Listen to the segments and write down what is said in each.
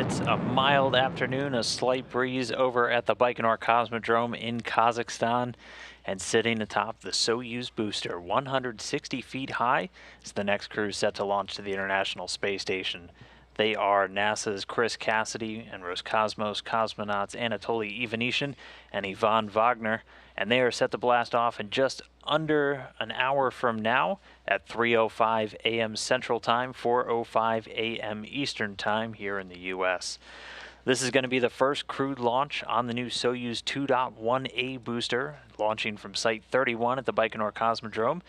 It's a mild afternoon, a slight breeze over at the Baikonur Cosmodrome in Kazakhstan, and sitting atop the Soyuz booster, 160 feet high, is the next crew set to launch to the International Space Station. They are NASA's Chris Cassidy and Roscosmos cosmonauts Anatoly Ivanishin and Ivan Wagner, and they are set to blast off in just under an hour from now at 3:05 a.m. Central Time, 4:05 a.m. Eastern Time here in the U.S. This is going to be the first crewed launch on the new Soyuz 2.1A booster, launching from Site 31 at the Baikonur Cosmodrome.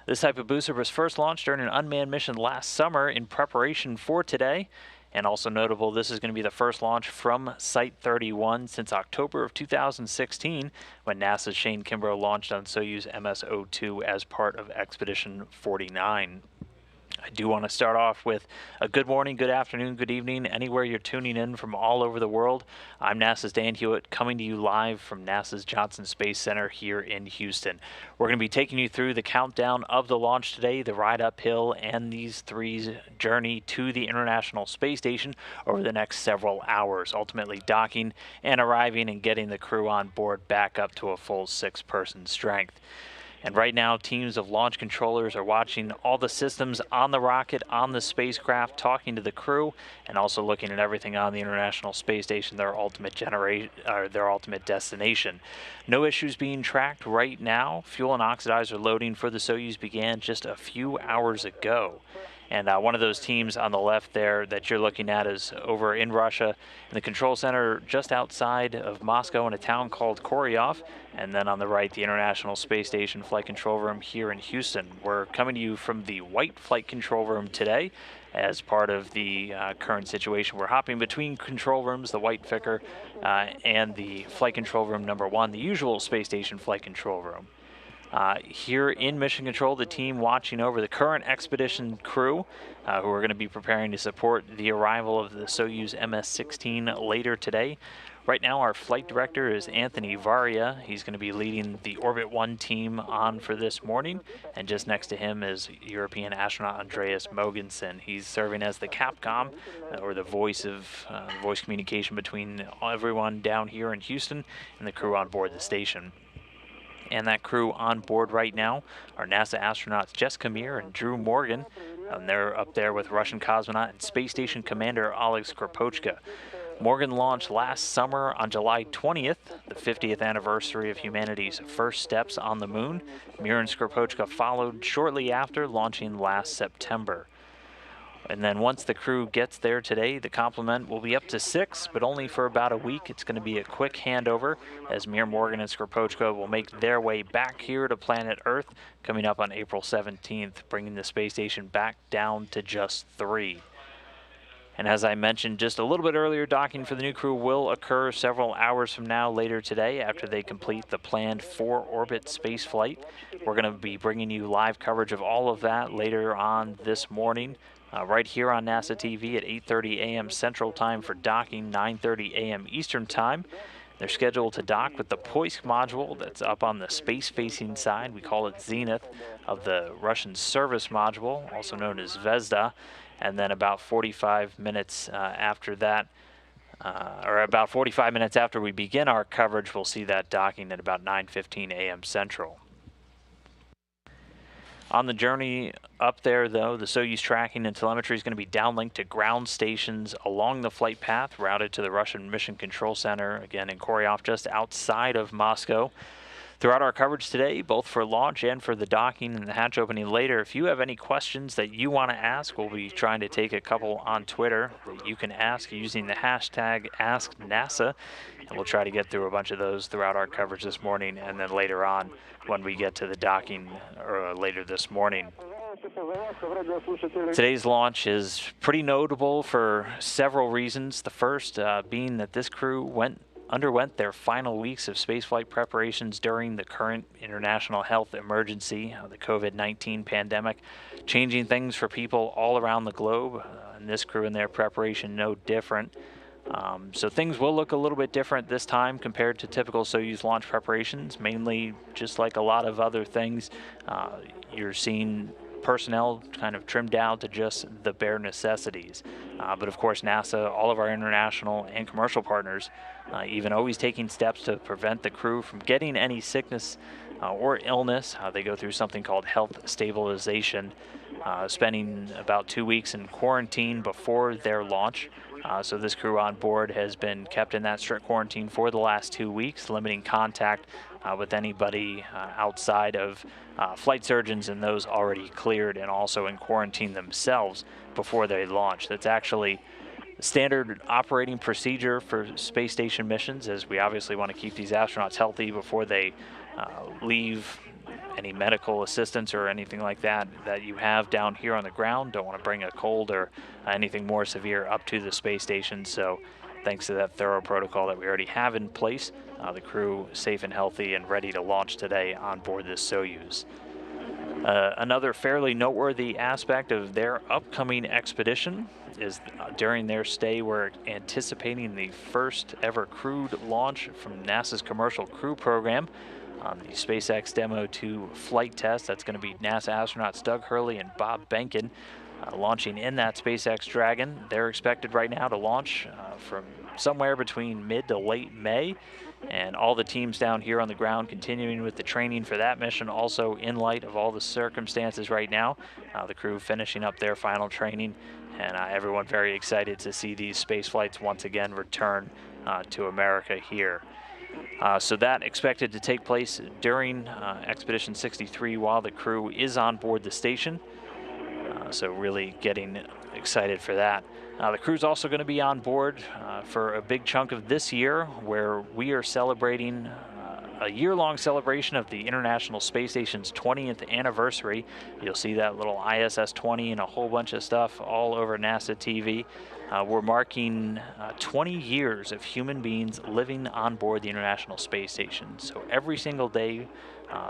This type of booster was first launched during an unmanned mission last summer in preparation for today. And also notable, this is going to be the first launch from Site 31 since October of 2016, when NASA's Shane Kimbrough launched on Soyuz MS-02 as part of Expedition 49. I do want to start off with a good morning, good afternoon, good evening, anywhere you're tuning in from all over the world. I'm NASA's Dan Hewitt, coming to you live from NASA's Johnson Space Center here in Houston. We're going to be taking you through the countdown of the launch today, the ride uphill, and these three's journey to the International Space Station over the next several hours, ultimately docking and arriving and getting the crew on board back up to a full 6-person strength. And right now, teams of launch controllers are watching all the systems on the rocket, on the spacecraft, talking to the crew, and also looking at everything on the International Space Station, their ultimate destination. No issues being tracked right now. Fuel and oxidizer loading for the Soyuz began just a few hours ago. And one of those teams on the left there that you're looking at is over in Russia, in the control center just outside of Moscow in a town called Koryov. And then on the right, the International Space Station Flight Control Room here in Houston. We're coming to you from the White Flight Control Room today as part of the current situation. We're hopping between control rooms, the White Vicar and the Flight Control Room number 1, the usual Space Station Flight Control Room. Here in Mission Control, the team watching over the current expedition crew who are going to be preparing to support the arrival of the Soyuz MS-16 later today. Right now, our flight director is Anthony Varia. He's going to be leading the Orbit 1 team on for this morning. And just next to him is European astronaut Andreas Mogensen. He's serving as the Capcom, or the voice communication between everyone down here in Houston and the crew on board the station. And that crew on board right now are NASA astronauts Jessica Meir and Drew Morgan. And they're up there with Russian cosmonaut and Space Station Commander Oleg Skoropochka. Morgan launched last summer on July 20th, the 50th anniversary of humanity's first steps on the moon. Meir and Skoropochka followed shortly after, launching last September. And then once the crew gets there today, the complement will be up to 6, but only for about a week. It's going to be a quick handover as Meir, Morgan, and Skoropochka will make their way back here to planet Earth coming up on April 17th, bringing the space station back down to just 3. And as I mentioned just a little bit earlier, docking for the new crew will occur several hours from now later today after they complete the planned 4-orbit space flight. We're going to be bringing you live coverage of all of that later on this morning. Right here on NASA TV at 8:30 a.m. Central Time for docking, 9:30 a.m. Eastern Time. They're scheduled to dock with the Poisk module that's up on the space-facing side. We call it Zenith, of the Russian service module, also known as Zvezda. And then about 45 minutes after that, or about 45 minutes after we begin our coverage, we'll see that docking at about 9:15 a.m. Central. On the journey up there, though, the Soyuz tracking and telemetry is going to be downlinked to ground stations along the flight path, routed to the Russian Mission Control Center, again in Koryov, just outside of Moscow. Throughout our coverage today, both for launch and for the docking and the hatch opening later, if you have any questions that you want to ask, we'll be trying to take a couple on Twitter that you can ask using the hashtag AskNASA, and we'll try to get through a bunch of those throughout our coverage this morning, and then later on when we get to the docking later this morning. Today's launch is pretty notable for several reasons. The first being that this crew underwent their final weeks of spaceflight preparations during the current international health emergency, the COVID-19 pandemic, changing things for people all around the globe, and this crew and their preparation no different. So things will look a little bit different this time compared to typical Soyuz launch preparations, mainly just like a lot of other things. You're seeing personnel kind of trimmed down to just the bare necessities. But of course, NASA, all of our international and commercial partners, even always taking steps to prevent the crew from getting any sickness or illness. They go through something called health stabilization, spending about 2 weeks in quarantine before their launch. So this crew on board has been kept in that strict quarantine for the last 2 weeks, limiting contact with anybody outside of flight surgeons and those already cleared, and also in quarantine themselves before they launch. That's actually standard operating procedure for space station missions, as we obviously want to keep these astronauts healthy before they leave any medical assistance or anything like that you have down here on the ground. Don't want to bring a cold or anything more severe up to the space station. So thanks to that thorough protocol that we already have in place, the crew safe and healthy and ready to launch today on board this Soyuz. Another fairly noteworthy aspect of their upcoming expedition is during their stay, we're anticipating the first ever crewed launch from NASA's Commercial Crew Program on the SpaceX Demo 2 flight test. That's going to be NASA astronauts Doug Hurley and Bob Behnken launching in that SpaceX Dragon. They're expected right now to launch from somewhere between mid to late May, and all the teams down here on the ground continuing with the training for that mission. Also, in light of all the circumstances right now, the crew finishing up their final training, and everyone very excited to see these space flights once again return to America here. So that expected to take place during Expedition 63 while the crew is on board the station. So really getting excited for that. The crew's also going to be on board for a big chunk of this year, where we are celebrating a year-long celebration of the International Space Station's 20th anniversary. You'll see that little ISS 20 and a whole bunch of stuff all over NASA TV. We're marking 20 years of human beings living on board the International Space Station. So every single day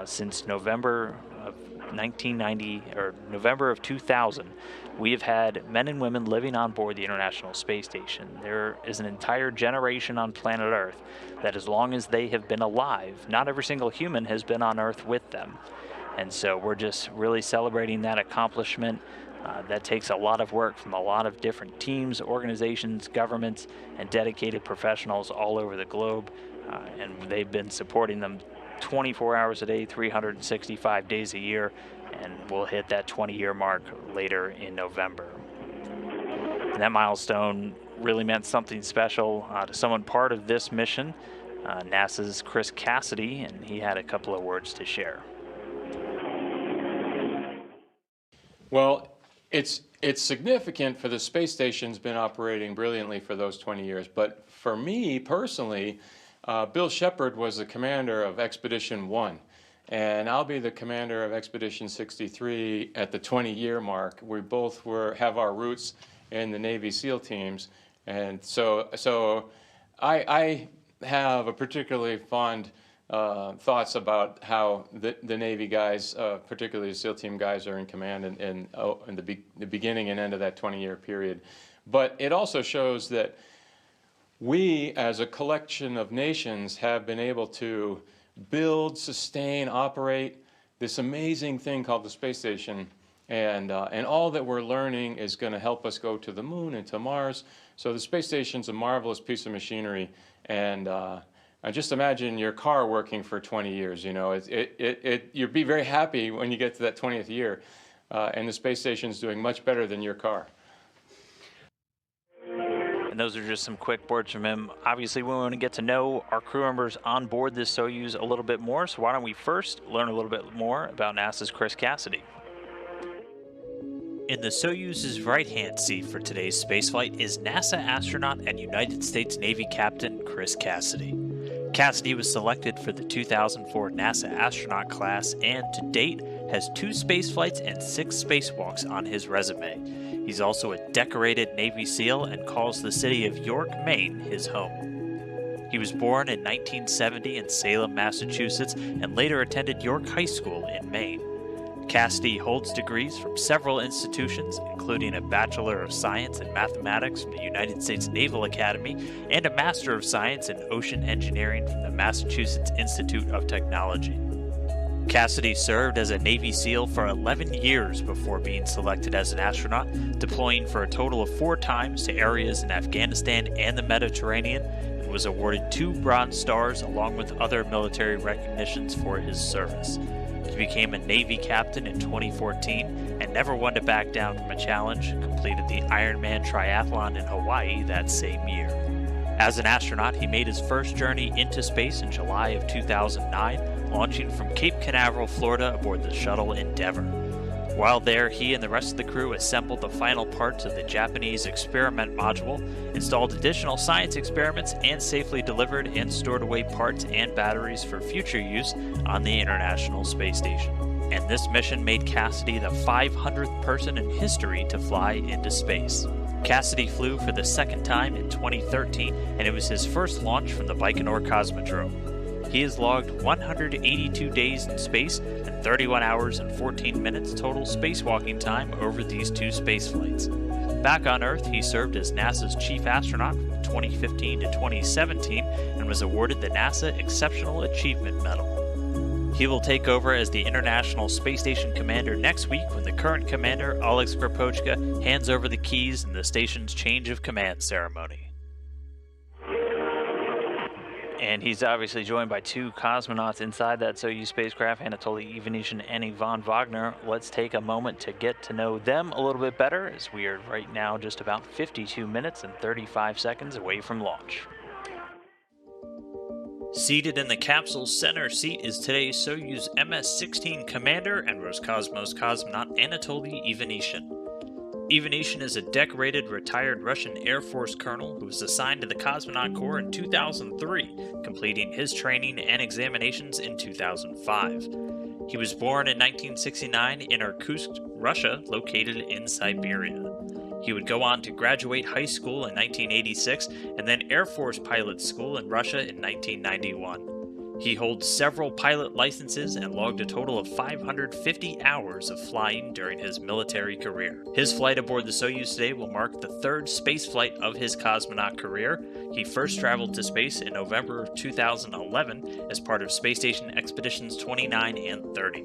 since November of 1990 or November of 2000, we have had men and women living on board the International Space Station. There is an entire generation on planet Earth that, as long as they have been alive, not every single human has been on Earth with them. And so we're just really celebrating that accomplishment. That takes a lot of work from a lot of different teams, organizations, governments, and dedicated professionals all over the globe. And they've been supporting them 24 hours a day, 365 days a year, and we'll hit that 20-year mark later in November. And that milestone really meant something special to someone part of this mission, NASA's Chris Cassidy, and he had a couple of words to share. Well, it's significant for the space station's been operating brilliantly for those 20 years, but for me personally, Bill Shepard was the commander of Expedition 1, and I'll be the commander of Expedition 63 at the 20-year mark. We both have our roots in the Navy SEAL teams, and so I have a particularly fond thoughts about how the Navy guys, particularly the SEAL team guys, are in command in the beginning and end of that 20-year period. But it also shows that we, as a collection of nations, have been able to build, sustain, operate this amazing thing called the space station, and all that we're learning is going to help us go to the moon and to Mars. So the space station's a marvelous piece of machinery, and just imagine your car working for 20 years. You know, you'd be very happy when you get to that 20th year, and the space station's doing much better than your car. And those are just some quick words from him. Obviously, we want to get to know our crew members on board this Soyuz a little bit more, so why don't we first learn a little bit more about NASA's Chris Cassidy. In the Soyuz's right-hand seat for today's spaceflight is NASA astronaut and United States Navy Captain Chris Cassidy. Cassidy was selected for the 2004 NASA astronaut class and, to date, has 2 spaceflights and 6 spacewalks on his resume. He's also a decorated Navy SEAL and calls the city of York, Maine, his home. He was born in 1970 in Salem, Massachusetts, and later attended York High School in Maine. Cassidy holds degrees from several institutions, including a Bachelor of Science in Mathematics from the United States Naval Academy and a Master of Science in Ocean Engineering from the Massachusetts Institute of Technology. Cassidy served as a Navy SEAL for 11 years before being selected as an astronaut, deploying for a total of 4 times to areas in Afghanistan and the Mediterranean, and was awarded 2 Bronze Stars along with other military recognitions for his service. He became a Navy captain in 2014 and never one to back down from a challenge, completed the Ironman Triathlon in Hawaii that same year. As an astronaut, he made his first journey into space in July of 2009, launching from Cape Canaveral, Florida aboard the shuttle Endeavour. While there, he and the rest of the crew assembled the final parts of the Japanese experiment module, installed additional science experiments, and safely delivered and stored away parts and batteries for future use on the International Space Station. And this mission made Cassidy the 500th person in history to fly into space. Cassidy flew for the second time in 2013, and it was his first launch from the Baikonur Cosmodrome. He has logged 182 days in space and 31 hours and 14 minutes total spacewalking time over these 2 space flights. Back on Earth, he served as NASA's chief astronaut from 2015 to 2017 and was awarded the NASA Exceptional Achievement Medal. He will take over as the International Space Station commander next week when the current commander, Alex Krapochka, hands over the keys in the station's change of command ceremony. And he's obviously joined by 2 cosmonauts inside that Soyuz spacecraft, Anatoly Ivanishin and Ivan Wagner. Let's take a moment to get to know them a little bit better, as we are right now just about 52 minutes and 35 seconds away from launch. Seated in the capsule's center seat is today's Soyuz MS-16 commander and Roscosmos cosmonaut Anatoly Ivanishin. Ivanishin is a decorated retired Russian Air Force colonel who was assigned to the Cosmonaut Corps in 2003, completing his training and examinations in 2005. He was born in 1969 in Irkutsk, Russia, located in Siberia. He would go on to graduate high school in 1986 and then Air Force pilot school in Russia in 1991. He holds several pilot licenses and logged a total of 550 hours of flying during his military career. His flight aboard the Soyuz today will mark the 3rd space flight of his cosmonaut career. He first traveled to space in November of 2011 as part of Space Station Expeditions 29 and 30.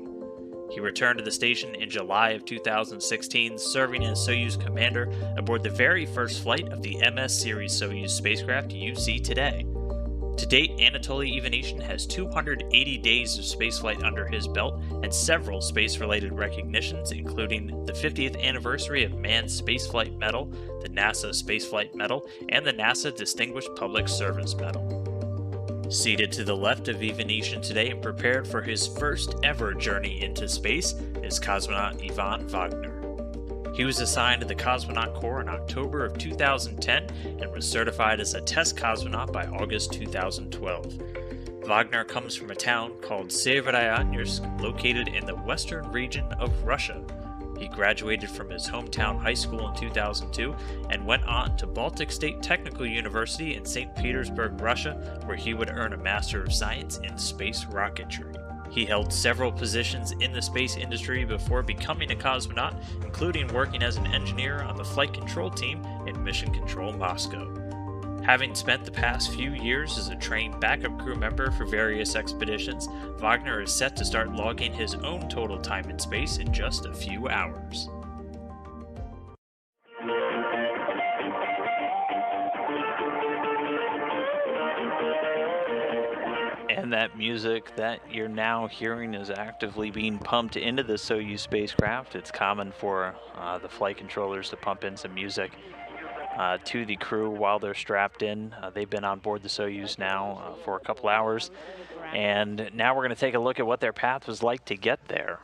He returned to the station in July of 2016, serving as Soyuz commander aboard the very first flight of the MS series Soyuz spacecraft you see today. To date, Anatoly Ivanishin has 280 days of spaceflight under his belt and several space-related recognitions, including the 50th anniversary of Manned Spaceflight Medal, the NASA Spaceflight Medal, and the NASA Distinguished Public Service Medal. Seated to the left of Ivanishin today and prepared for his first ever journey into space is cosmonaut Ivan Wagner. He was assigned to the Cosmonaut Corps in October of 2010 and was certified as a test cosmonaut by August 2012. Wagner comes from a town called Severodonetsk, located in the western region of Russia. He graduated from his hometown high school in 2002 and went on to Baltic State Technical University in St. Petersburg, Russia, where he would earn a Master of Science in Space Rocketry. He held several positions in the space industry before becoming a cosmonaut, including working as an engineer on the flight control team in Mission Control Moscow. Having spent the past few years as a trained backup crew member for various expeditions, Wagner is set to start logging his own total time in space in just a few hours. And that music that you're now hearing is actively being pumped into the Soyuz spacecraft. It's common for the flight controllers to pump in some music to the crew while they're strapped in. They've been on board the Soyuz now for a couple hours, and now we're going to take a look at what their path was like to get there.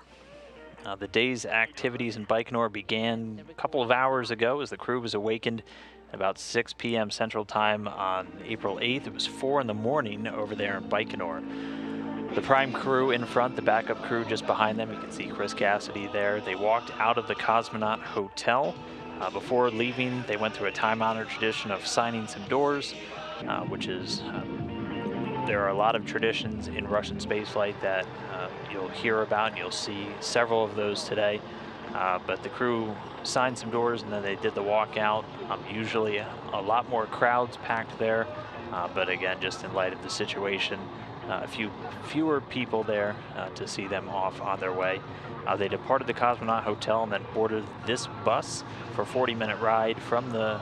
The day's activities in Baikonur began a couple of hours ago as the crew was awakened at about 6 p.m. Central Time on April 8th. It was 4 in the morning over there in Baikonur. The prime crew in front, the backup crew just behind them. You can see Chris Cassidy there. They walked out of the Cosmonaut Hotel. Before leaving, they went through a time-honored tradition of signing some doors, which is, there are a lot of traditions in Russian spaceflight that you'll hear about, and you'll see several of those today. But the crew signed some doors, and then they did the walkout. Usually a lot more crowds packed there, but again, just in light of the situation, a few fewer people there to see them off on their way. They departed the Cosmonaut Hotel and then boarded this bus for a 40-minute ride from the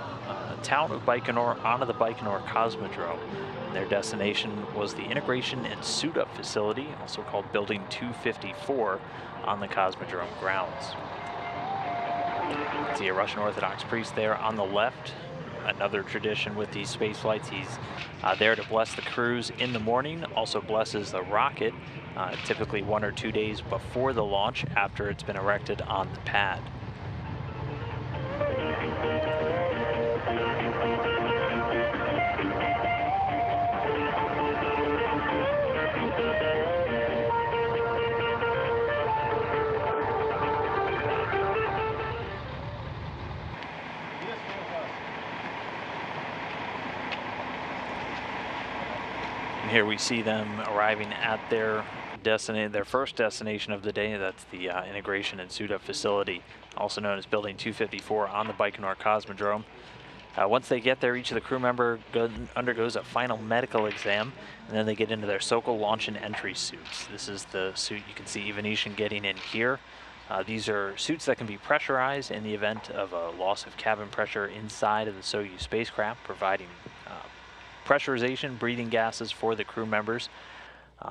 town of Baikonur onto the Baikonur Cosmodrome. And their destination was the Integration and Suit Up facility, also called Building 254, on the Cosmodrome grounds. See a Russian Orthodox priest there on the left. Another tradition with these space flights. He's there to bless the crews in the morning, also blesses the rocket typically 1 or 2 days before the launch after it's been erected on the pad. Here we see them arriving at their first destination of the day. That's the Integration and Suit Up facility, also known as Building 254 on the Baikonur Cosmodrome. Once they get there, each of the crew member undergoes a final medical exam, and then they get into their Sokol launch and entry suits. This is the suit you can see Ivanishin getting in here. These are suits that can be pressurized in the event of a loss of cabin pressure inside of the Soyuz spacecraft, providing pressurization, breathing gases for the crew members.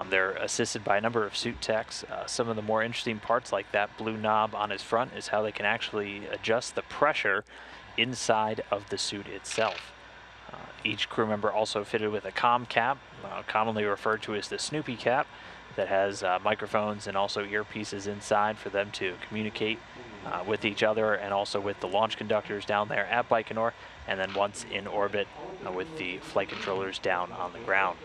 They're assisted by a number of suit techs. Some of the more interesting parts, like that blue knob on his front, is how they can actually adjust the pressure inside of the suit itself. Each crew member also fitted with a comm cap, commonly referred to as the Snoopy cap, that has microphones and also earpieces inside for them to communicate with each other and also with the launch conductors down there at Baikonur, and then once in orbit with the flight controllers down on the ground.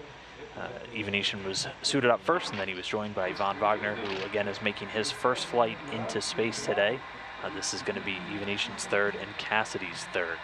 Ivanishin was suited up first, and then he was joined by Ivan Wagner, who again is making his first flight into space today. This is going to be Ivanishin's third and Cassidy's third.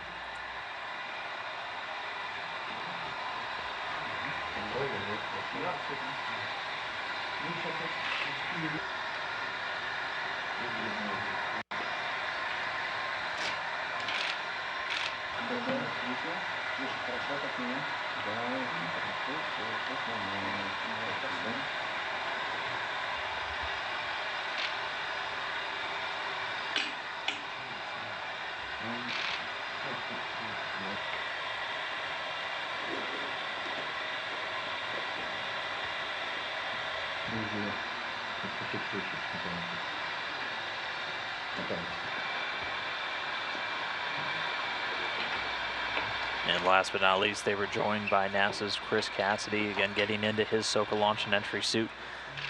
And last but not least, they were joined by NASA's Chris Cassidy, again getting into his Sokol launch and entry suit.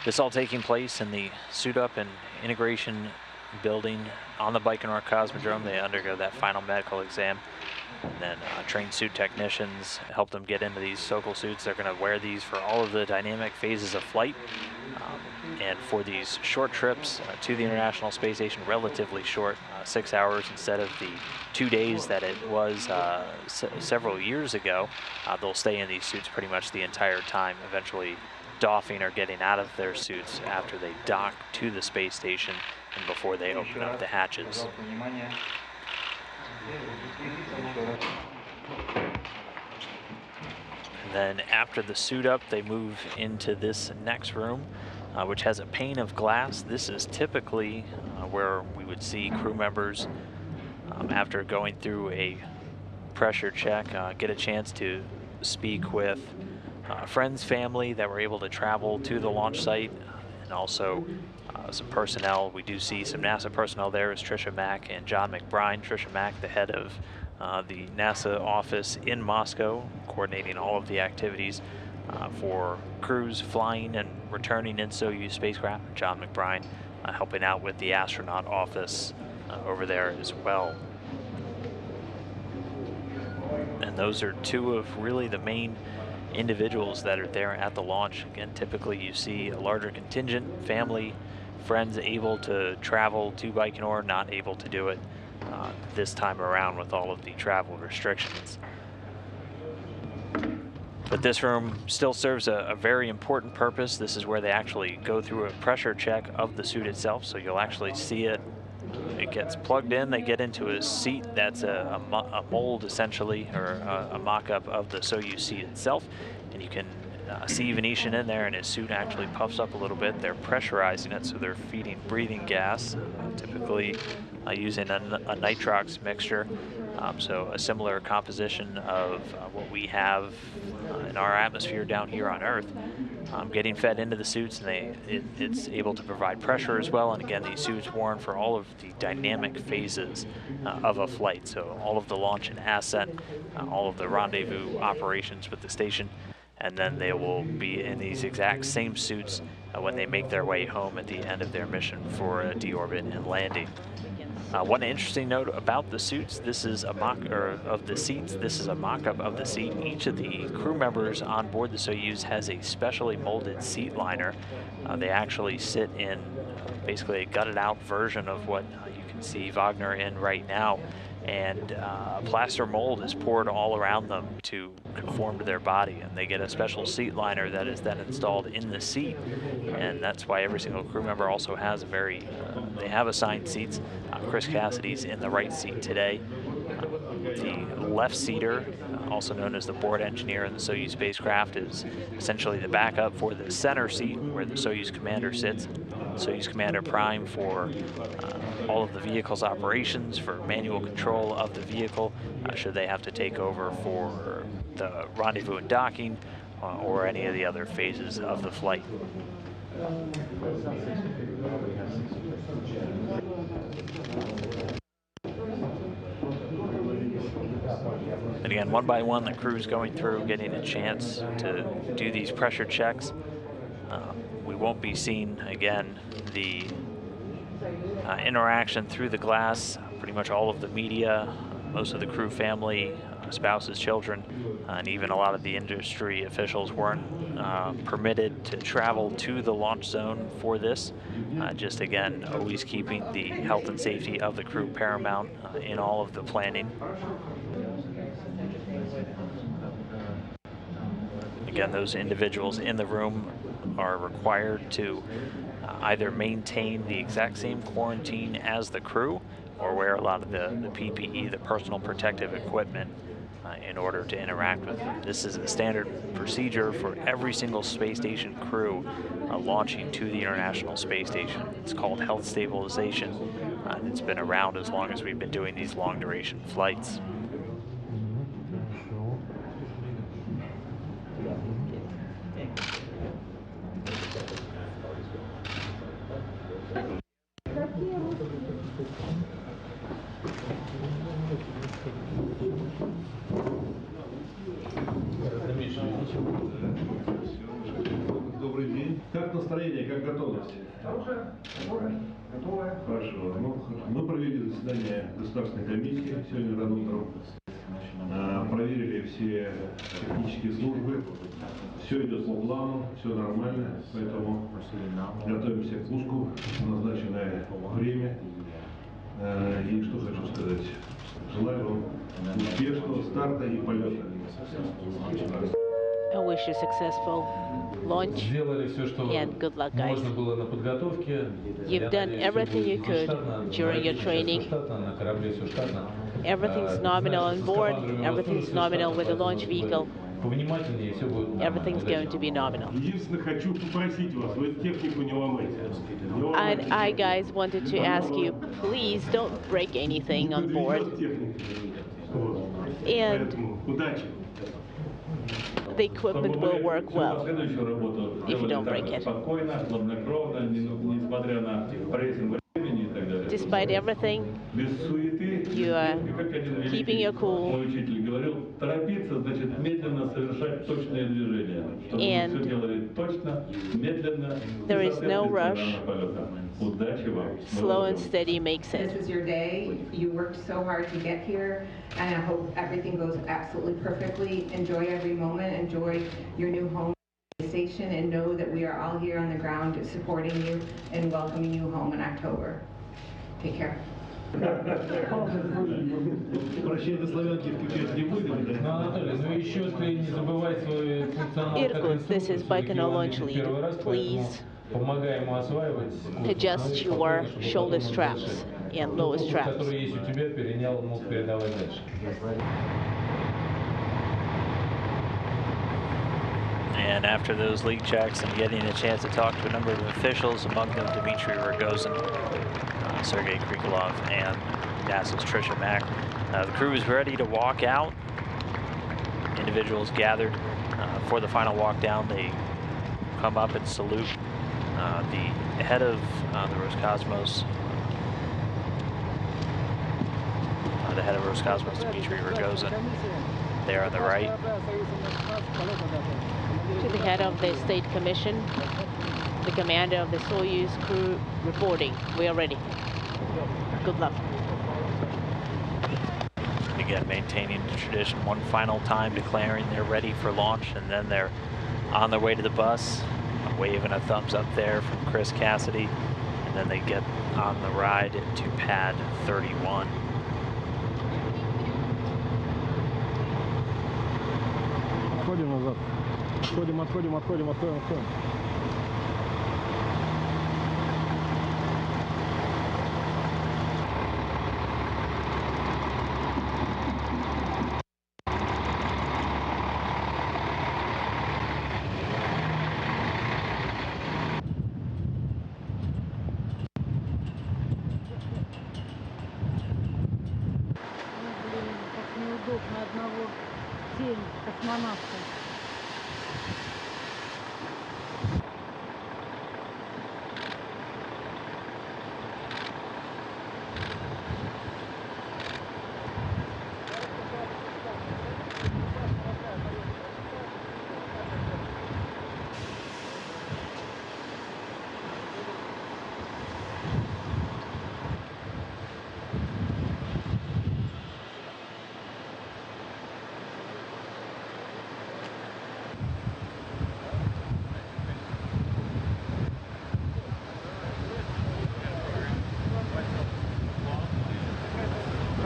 This all taking place in the Suit Up and Integration building on the Baikonur Cosmodrome. They undergo that final medical exam, and then trained suit technicians help them get into these Sokol suits. They're going to wear these for all of the dynamic phases of flight. And for these short trips to the International Space Station, relatively short, 6 hours instead of the 2 days that it was several years ago, they'll stay in these suits pretty much the entire time, eventually doffing or getting out of their suits after they dock to the space station and before they open up the hatches. And then after the suit up, they move into this next room, which has a pane of glass. This is typically where we would see crew members, after going through a pressure check, get a chance to speak with friends, family that were able to travel to the launch site, and also some personnel. We do see some NASA personnel there as Tricia Mack and John McBride. Tricia Mack, the head of the NASA office in Moscow, coordinating all of the activities for crews flying and returning in Soyuz spacecraft. John McBride helping out with the astronaut office over there as well. And those are two of really the main individuals that are there at the launch. Again, typically you see a larger contingent, family, friends able to travel to Baikonur, not able to do it this time around with all of the travel restrictions. But this room still serves a very important purpose. This is where they actually go through a pressure check of the suit itself, so you'll actually see it. It gets plugged in, they get into a seat that's a mold essentially, or a mock-up of the Soyuz seat itself, and you can see Venetian in there, and his suit actually puffs up a little bit. They're pressurizing it, so they're feeding breathing gas, typically using a nitrox mixture. So a similar composition of what we have in our atmosphere down here on Earth, getting fed into the suits, and it's able to provide pressure as well. And again, these suits worn for all of the dynamic phases of a flight. So all of the launch and ascent, all of the rendezvous operations with the station, and then they will be in these exact same suits when they make their way home at the end of their mission for a deorbit and landing. One interesting note about the suits, this is a of the seats, this is a mock-up of the seat. Each of the crew members on board the Soyuz has a specially molded seat liner. They actually sit in basically a gutted out version of what you can see Wagner in right now. And a plaster mold is poured all around them to conform to their body, and they get a special seat liner that is then installed in the seat, and that's why every single crew member also has they have assigned seats. Chris Cassidy's in the right seat today. The left seater, also known as the board engineer in the Soyuz spacecraft, is essentially the backup for the center seat where the Soyuz commander sits. Soyuz Commander Prime for all of the vehicle's operations, for manual control of the vehicle, should they have to take over for the rendezvous and docking, or any of the other phases of the flight. And again, one by one, the crew's going through, getting a chance to do these pressure checks. We won't be seeing, again, the interaction through the glass. Pretty much all of the media, most of the crew family, spouses, children, and even a lot of the industry officials weren't permitted to travel to the launch zone for this. Just again, always keeping the health and safety of the crew paramount in all of the planning. Again, those individuals in the room are required to either maintain the exact same quarantine as the crew, or wear a lot of the PPE, the personal protective equipment, in order to interact with them. This is a standard procedure for every single space station crew launching to the International Space Station. It's called health stabilization. It's been around as long as we've been doing these long duration flights. Добрый день. Как настроение, как готовность? Хорошо. Мы провели заседание Государственной комиссии сегодня рано утром. Проверили все технические службы. Все идет по плану, все нормально, поэтому готовимся к пуску в назначенное время. И что хочу сказать. Желаю вам успешного старта и полета. I wish you successful launch Сделали все, что and good luck, guys. можно было на подготовке. You've done everything you could during your training. На корабле все штатно. Everything's nominal on board. Everything's nominal with the launch vehicle. Повнимательнее, все будет нормально. Everything's going to be nominal. Единственное, хочу попросить вас, вы технику не ломайте. And I, guys, wanted to ask you, please don't break anything on board. And Удачи. the equipment will work well if you don't break it. Despite everything, you are keeping your cool. And there is no rush. Slow and steady makes it. This was your day. You worked so hard to get here, and I hope everything goes absolutely perfectly. Enjoy every moment. Enjoy your new home station, and know that we are all here on the ground supporting you and welcoming you home in October. Take care. Прощение славянки включать не будем, да? Ну, Анатолий, ну еще ты не забывай свой функционал. Irkut, this is Baikonur Launch Lead. Please помогай ему осваивать. adjust your shoulder straps and lower straps. Который есть у тебя, перенял, мог передавать дальше. And after those leak checks and getting a chance to talk to a number of officials, among them Dmitry Rogozin, Sergei Krikalev, and NASA's Trisha Mack, the crew is ready to walk out. Individuals gathered for the final walk down. They come up and salute the head of the Roscosmos, Dmitry Rogozin, there on the right. To the head of the State Commission, the commander of the Soyuz crew reporting. We are ready. Good luck. Again, maintaining the tradition, one final time declaring they're ready for launch, and then they're on their way to the bus, a wave and a thumbs up there from Chris Cassidy, and then they get on the ride to pad 31. Отходим назад. Отходим. Как неудобно одного космонавта.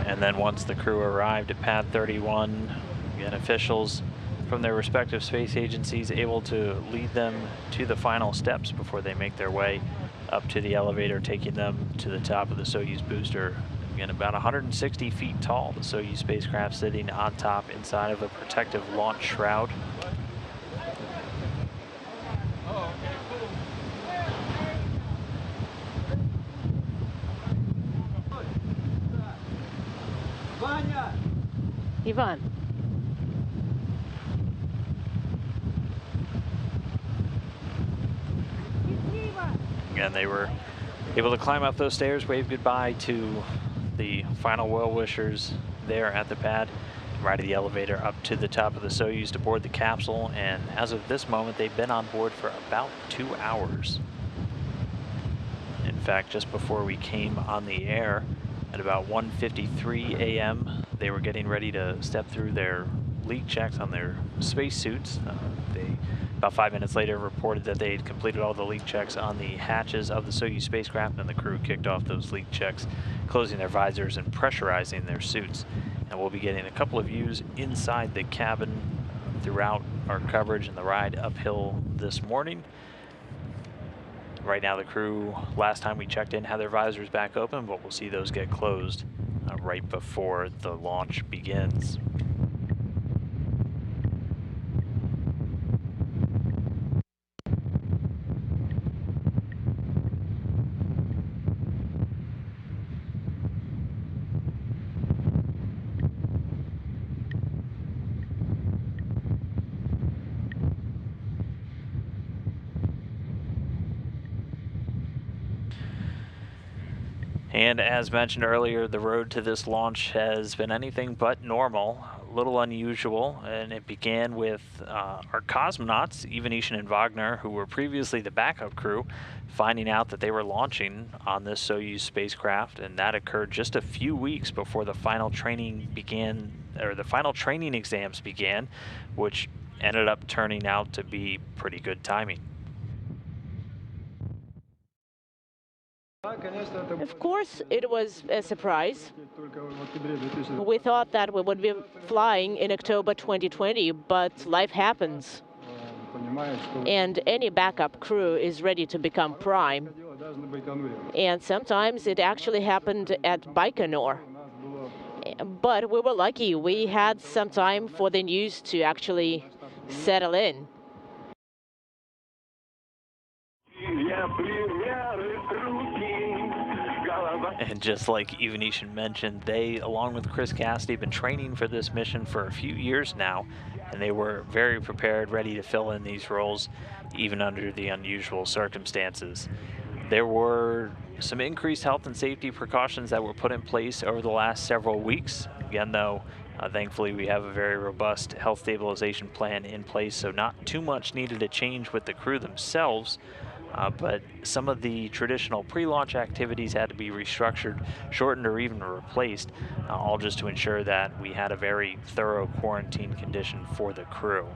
And then once the crew arrived at pad 31, again, officials from their respective space agencies able to lead them to the final steps before they make their way up to the elevator, taking them to the top of the Soyuz booster. Again, about 160 feet tall, the Soyuz spacecraft sitting on top inside of a protective launch shroud. Ivan. Again, they were able to climb up those stairs, wave goodbye to the final well-wishers there at the pad, ride the elevator up to the top of the Soyuz to board the capsule, and as of this moment, they've been on board for about 2 hours. In fact, just before we came on the air, at about 1:53 a.m., they were getting ready to step through their leak checks on their spacesuits. They, about 5 minutes later, reported that they had completed all the leak checks on the hatches of the Soyuz spacecraft, and the crew kicked off those leak checks, closing their visors and pressurizing their suits. And we'll be getting a couple of views inside the cabin throughout our coverage and the ride uphill this morning. Right now, the crew, last time we checked in, had their visors back open, but we'll see those get closed right before the launch begins. And as mentioned earlier, the road to this launch has been anything but normal, a little unusual, and it began with our cosmonauts, Ivanishin and Wagner, who were previously the backup crew, finding out that they were launching on this Soyuz spacecraft, and that occurred just a few weeks before the final training began, or the final training exams began, which ended up turning out to be pretty good timing. Of course, it was a surprise. We thought that we would be flying in October 2020, but life happens. And any backup crew is ready to become prime. And sometimes it actually happened at Baikonur. But we were lucky. We had some time for the news to actually settle in. And just like Ivanishin mentioned, they, along with Chris Cassidy, have been training for this mission for a few years now, and they were very prepared, ready to fill in these roles, even under the unusual circumstances. There were some increased health and safety precautions that were put in place over the last several weeks. Again, though, thankfully we have a very robust health stabilization plan in place, so not too much needed to change with the crew themselves. But some of the traditional pre-launch activities had to be restructured, shortened, or even replaced, all just to ensure that we had a very thorough quarantine condition for the crew.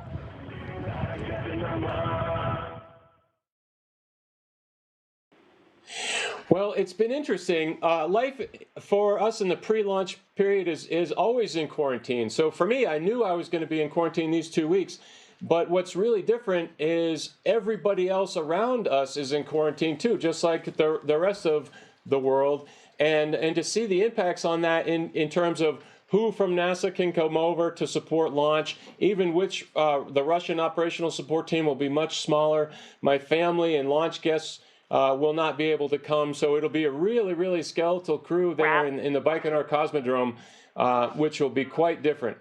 Well, it's been interesting. Life for us in the pre-launch period is always in quarantine. So for me, I knew I was going to be in quarantine these 2 weeks. But what's really different is everybody else around us is in quarantine too, just like the rest of the world. And to see the impacts on that in terms of who from NASA can come over to support launch, even which the Russian operational support team will be much smaller. My family and launch guests will not be able to come. So it'll be a really, really skeletal crew there in the Baikonur Cosmodrome, which will be quite different.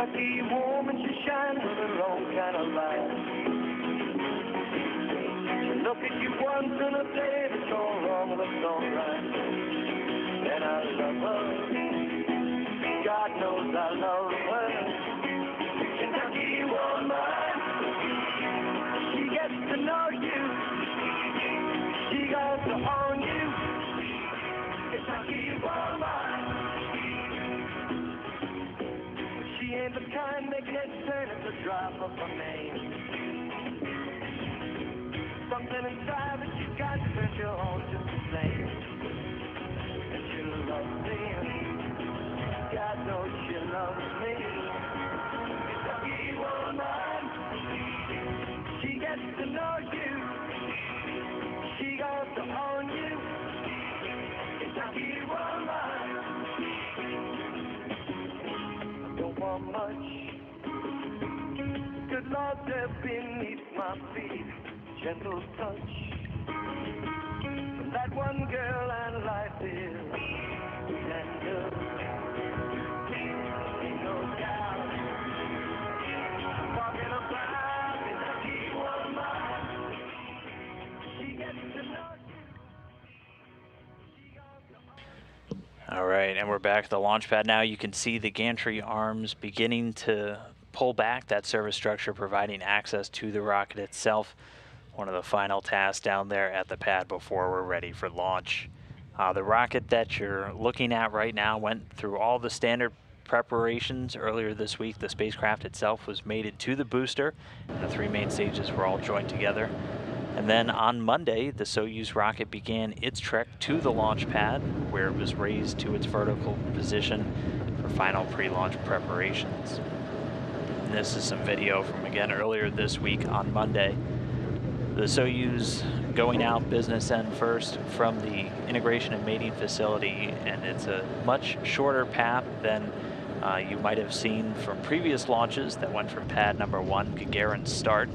Kentucky woman, she shines with her own kind of light. She look at you once in a day, that's all wrong, that's all right. And I love her, God knows I love her. Kentucky woman, she gets to know you, she goes to own you. Kentucky woman, she ain't the kind that gets turned at the drop of a name. Something inside that you got turns you on just the same. And she loves me, God knows she loves me. Kentucky woman, she gets to know you, she goes to own you. Kentucky woman, don't want much. Good Lord, there beneath my feet, gentle touch from that one girl, and life is tender. Ain't no doubt. I'm talking about Kentucky woman. She gets to know you. All right, and we're back at the launch pad now. You can see the gantry arms beginning to pull back that service structure, providing access to the rocket itself. One of the final tasks down there at the pad before we're ready for launch. The rocket that you're looking at right now went through all the standard preparations earlier this week. The spacecraft itself was mated to the booster, and the three main stages were all joined together. And then on Monday, the Soyuz rocket began its trek to the launch pad, where it was raised to its vertical position for final pre-launch preparations. And this is some video from, again, earlier this week on Monday. The Soyuz going out business end first from the integration and mating facility, and it's a much shorter path than you might have seen from previous launches that went from pad number 1, Gagarin start,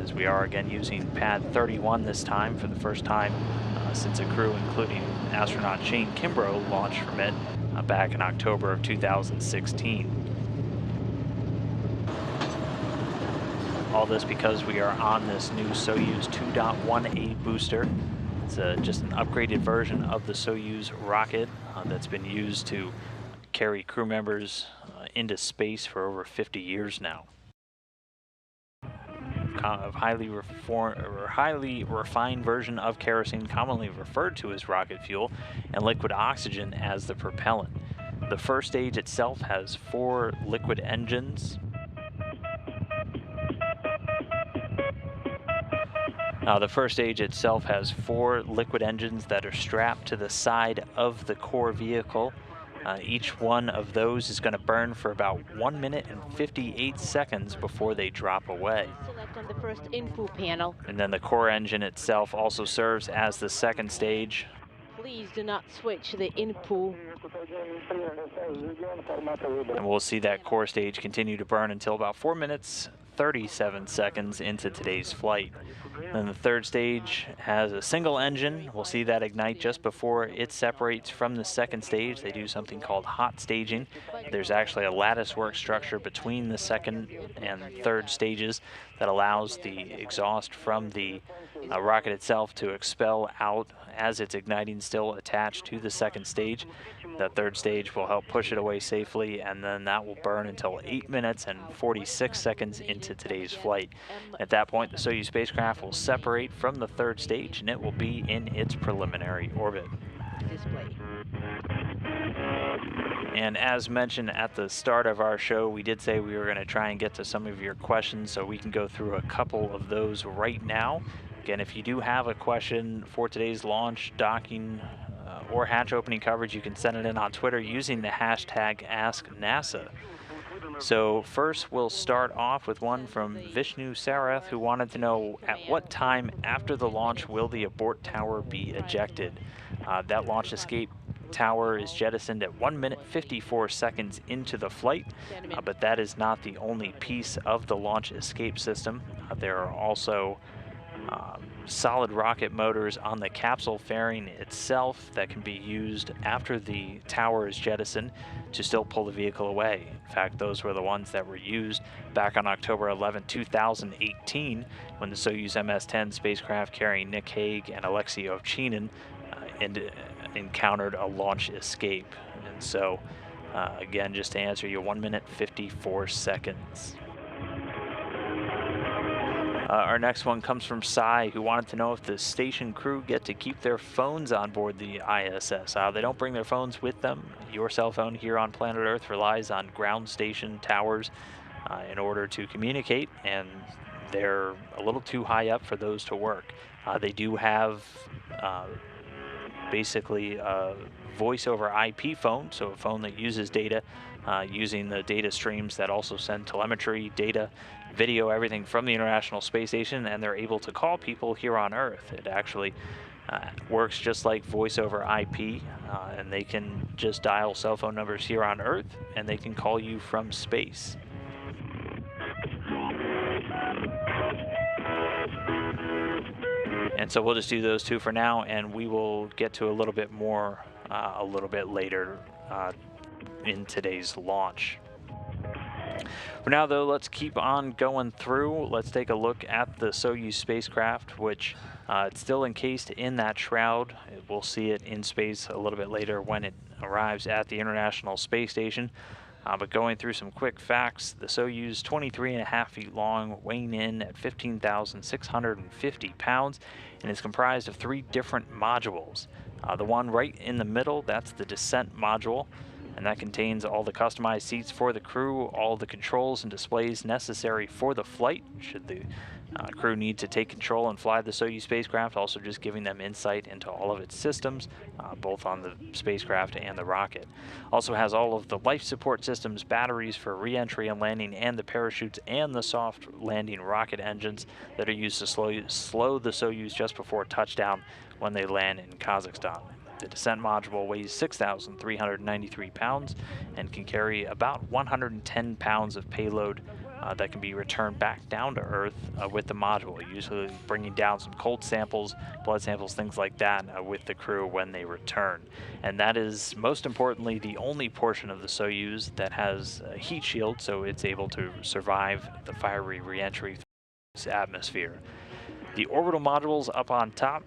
as we are again using pad 31 this time for the first time since a crew including astronaut Shane Kimbrough launched from it back in October of 2016. All this because we are on this new Soyuz 2.1A booster. It's just an upgraded version of the Soyuz rocket that's been used to carry crew members into space for over 50 years now. A highly refined version of kerosene, commonly referred to as rocket fuel, and liquid oxygen as the propellant. The first stage itself has 4 liquid engines. The first stage itself has 4 liquid engines that are strapped to the side of the core vehicle. Each one of those is going to burn for about 1 minute and 58 seconds before they drop away. Select on the first info panel. And then the core engine itself also serves as the second stage. Please do not switch the info. And we'll see that core stage continue to burn until about 4 minutes, 37 seconds into today's flight. Then the third stage has a single engine. We'll see that ignite just before it separates from the second stage. They do something called hot staging. There's actually a lattice work structure between the second and third stages that allows the exhaust from the rocket itself to expel out as it's igniting, still attached to the second stage. The third stage will help push it away safely, and then that will burn until 8 minutes and 46 seconds into today's flight. At that point, the Soyuz spacecraft will separate from the third stage, and it will be in its preliminary orbit. Display. And as mentioned at the start of our show, we did say we were going to try and get to some of your questions, so we can go through a couple of those right now. Again, if you do have a question for today's launch, docking, or hatch opening coverage, you can send it in on Twitter using the hashtag AskNASA. So first, we'll start off with one from Vishnu Sarath, who wanted to know at what time after the launch will the abort tower be ejected. That launch escape tower is jettisoned at 1 minute 54 seconds into the flight, but that is not the only piece of the launch escape system. There are also solid rocket motors on the capsule fairing itself that can be used after the tower is jettisoned to still pull the vehicle away. In fact, those were the ones that were used back on October 11, 2018, when the Soyuz MS-10 spacecraft carrying Nick Hague and Alexei Ovchinin encountered a launch escape. And so, again, just to answer you, 1 minute 54 seconds. Our next one comes from Sai, who wanted to know if the station crew get to keep their phones on board the ISS. They don't bring their phones with them. Your cell phone here on planet Earth relies on ground station towers in order to communicate, and they're a little too high up for those to work. They do have basically a voice over IP phone, so a phone that uses data using the data streams that also send telemetry, data, video, everything from the International Space Station, and they're able to call people here on Earth. It actually works just like voice over IP, and they can just dial cell phone numbers here on Earth, and they can call you from space. And so we'll just do those two for now, and we will get to a little bit more a little bit later in today's launch. For now, though, let's keep on going through. Let's take a look at the Soyuz spacecraft, which it's still encased in that shroud. We'll see it in space a little bit later when it arrives at the International Space Station. But going through some quick facts, the Soyuz, 23.5 feet long, weighing in at 15,650 pounds, and is comprised of 3 different modules. The one right in the middle, that's the descent module, and that contains all the customized seats for the crew, all the controls and displays necessary for the flight, should the crew need to take control and fly the Soyuz spacecraft, also just giving them insight into all of its systems, both on the spacecraft and the rocket. Also has all of the life support systems, batteries for re-entry and landing, and the parachutes and the soft landing rocket engines that are used to slow the Soyuz just before touchdown when they land in Kazakhstan. The descent module weighs 6,393 pounds and can carry about 110 pounds of payload that can be returned back down to Earth with the module, usually bringing down some cold samples, blood samples, things like that with the crew when they return. And that is, most importantly, the only portion of the Soyuz that has a heat shield, so it's able to survive the fiery re-entry through its atmosphere. The orbital modules up on top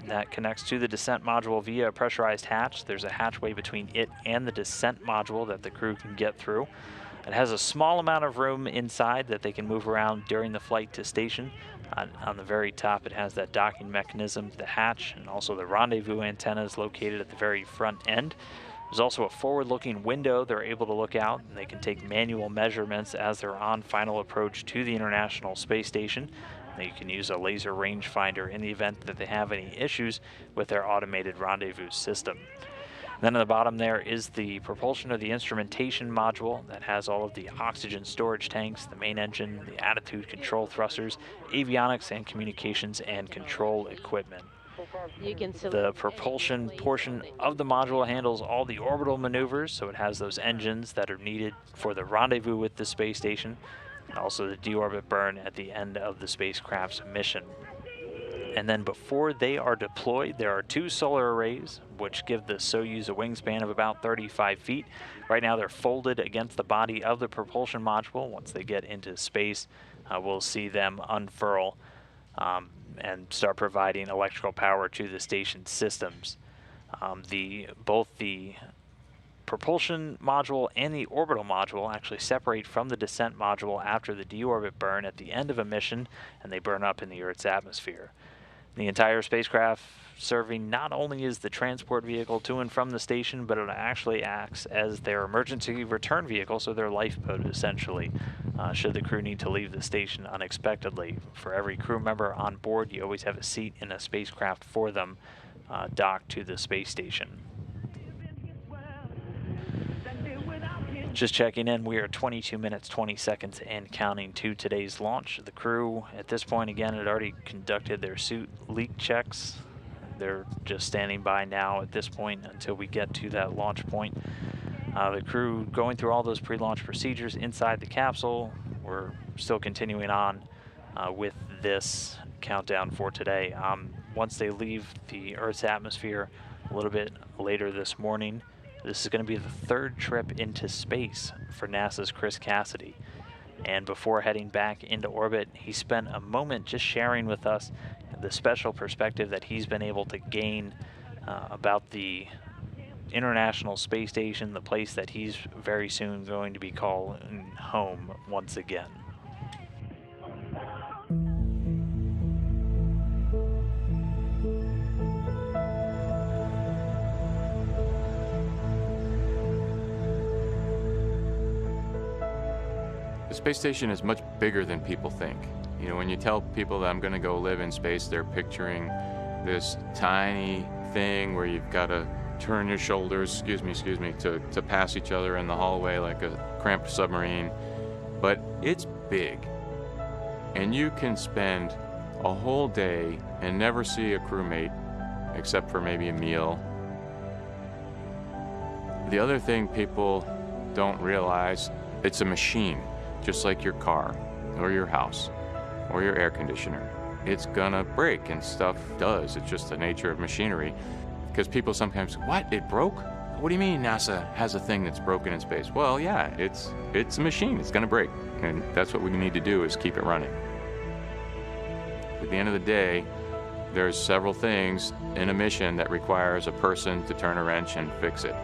that connects to the descent module via a pressurized hatch. There's a hatchway between it and the descent module that the crew can get through. It has a small amount of room inside that they can move around during the flight to station. On the very top, it has that docking mechanism, the hatch, and also the rendezvous antennas located at the very front end. There's also a forward-looking window they're able to look out, and they can take manual measurements as they're on final approach to the International Space Station. You can use a laser rangefinder in the event that they have any issues with their automated rendezvous system. Then at the bottom there is the propulsion of the instrumentation module that has all of the oxygen storage tanks, the main engine, the attitude control thrusters, avionics and communications and control equipment. The propulsion portion of the module handles all the orbital maneuvers, so it has those engines that are needed for the rendezvous with the space station, and also the deorbit burn at the end of the spacecraft's mission. And then before they are deployed, there are 2 solar arrays, which give the Soyuz a wingspan of about 35 feet. Right now they're folded against the body of the propulsion module. Once they get into space, we'll see them unfurl and start providing electrical power to the station systems. Both the propulsion module and the orbital module actually separate from the descent module after the deorbit burn at the end of a mission, and they burn up in the Earth's atmosphere. The entire spacecraft serving not only as the transport vehicle to and from the station, but it actually acts as their emergency return vehicle, so their lifeboat essentially, should the crew need to leave the station unexpectedly. For every crew member on board, you always have a seat in a spacecraft for them docked to the space station. Just checking in, we are 22 minutes, 20 seconds and counting to today's launch. The crew at this point, again, had already conducted their suit leak checks. They're just standing by now at this point until we get to that launch point. The crew going through all those pre-launch procedures inside the capsule. We're still continuing on with this countdown for today. Once they leave the Earth's atmosphere a little bit later this morning, this is going to be the 3rd trip into space for NASA's Chris Cassidy. And before heading back into orbit, he spent a moment just sharing with us the special perspective that he's been able to gain about the International Space Station, the place that he's very soon going to be calling home once again. The space station is much bigger than people think. You know, when you tell people that I'm going to go live in space, they're picturing this tiny thing where you've got to turn your shoulders, excuse me, to pass each other in the hallway like a cramped submarine. But it's big. And you can spend a whole day and never see a crewmate except for maybe a meal. The other thing people don't realize, it's a machine. Just like your car or your house or your air conditioner. It's gonna break, and stuff does. It's just the nature of machinery. Because people sometimes, what, it broke? What do you mean NASA has a thing that's broken in space? Well, yeah, it's a machine. It's gonna break, and that's what we need to do, is keep it running. At the end of the day, there's several things in a mission that requires a person to turn a wrench and fix it.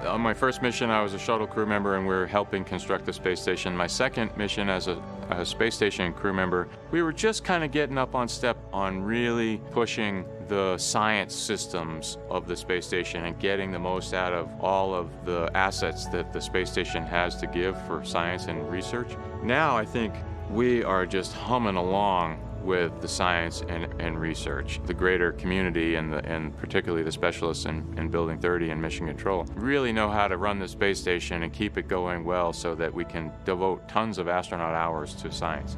On my first mission, I was a shuttle crew member, and we were helping construct the space station. My second mission as a space station crew member, we were just kind of getting up on step on really pushing the science systems of the space station and getting the most out of all of the assets that the space station has to give for science and research. Now I think we are just humming along with the science and research. The greater community and particularly the specialists in Building 30 and Mission Control really know how to run the space station and keep it going well so that we can devote tons of astronaut hours to science.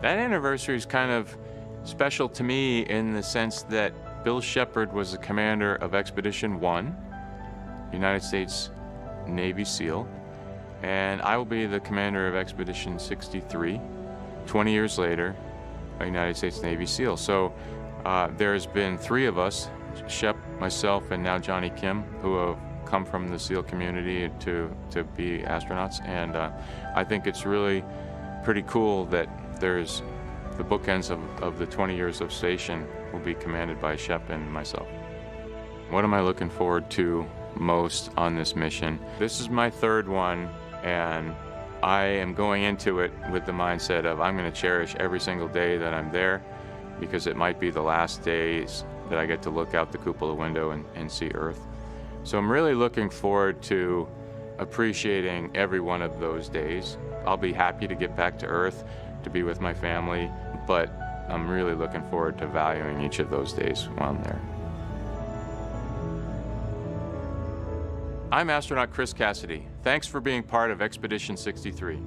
That anniversary is kind of special to me in the sense that Bill Shepard was the commander of Expedition 1, United States Navy SEAL, and I will be the commander of Expedition 63, 20 years later, a United States Navy SEAL. So there's been 3 of us Shep, myself, and now Johnny Kim, who have come from the SEAL community to be astronauts. And I think it's really pretty cool that there's the bookends of the 20 years of station will be commanded by Shep and myself. What am I looking forward to most on this mission? This is my third one, and I am going into it with the mindset of I'm going to cherish every single day that I'm there, because it might be the last days that I get to look out the cupola window and see Earth. So I'm really looking forward to appreciating every one of those days. I'll be happy to get back to Earth, to be with my family, but I'm really looking forward to valuing each of those days while I'm there. I'm astronaut Chris Cassidy. Thanks for being part of Expedition 63.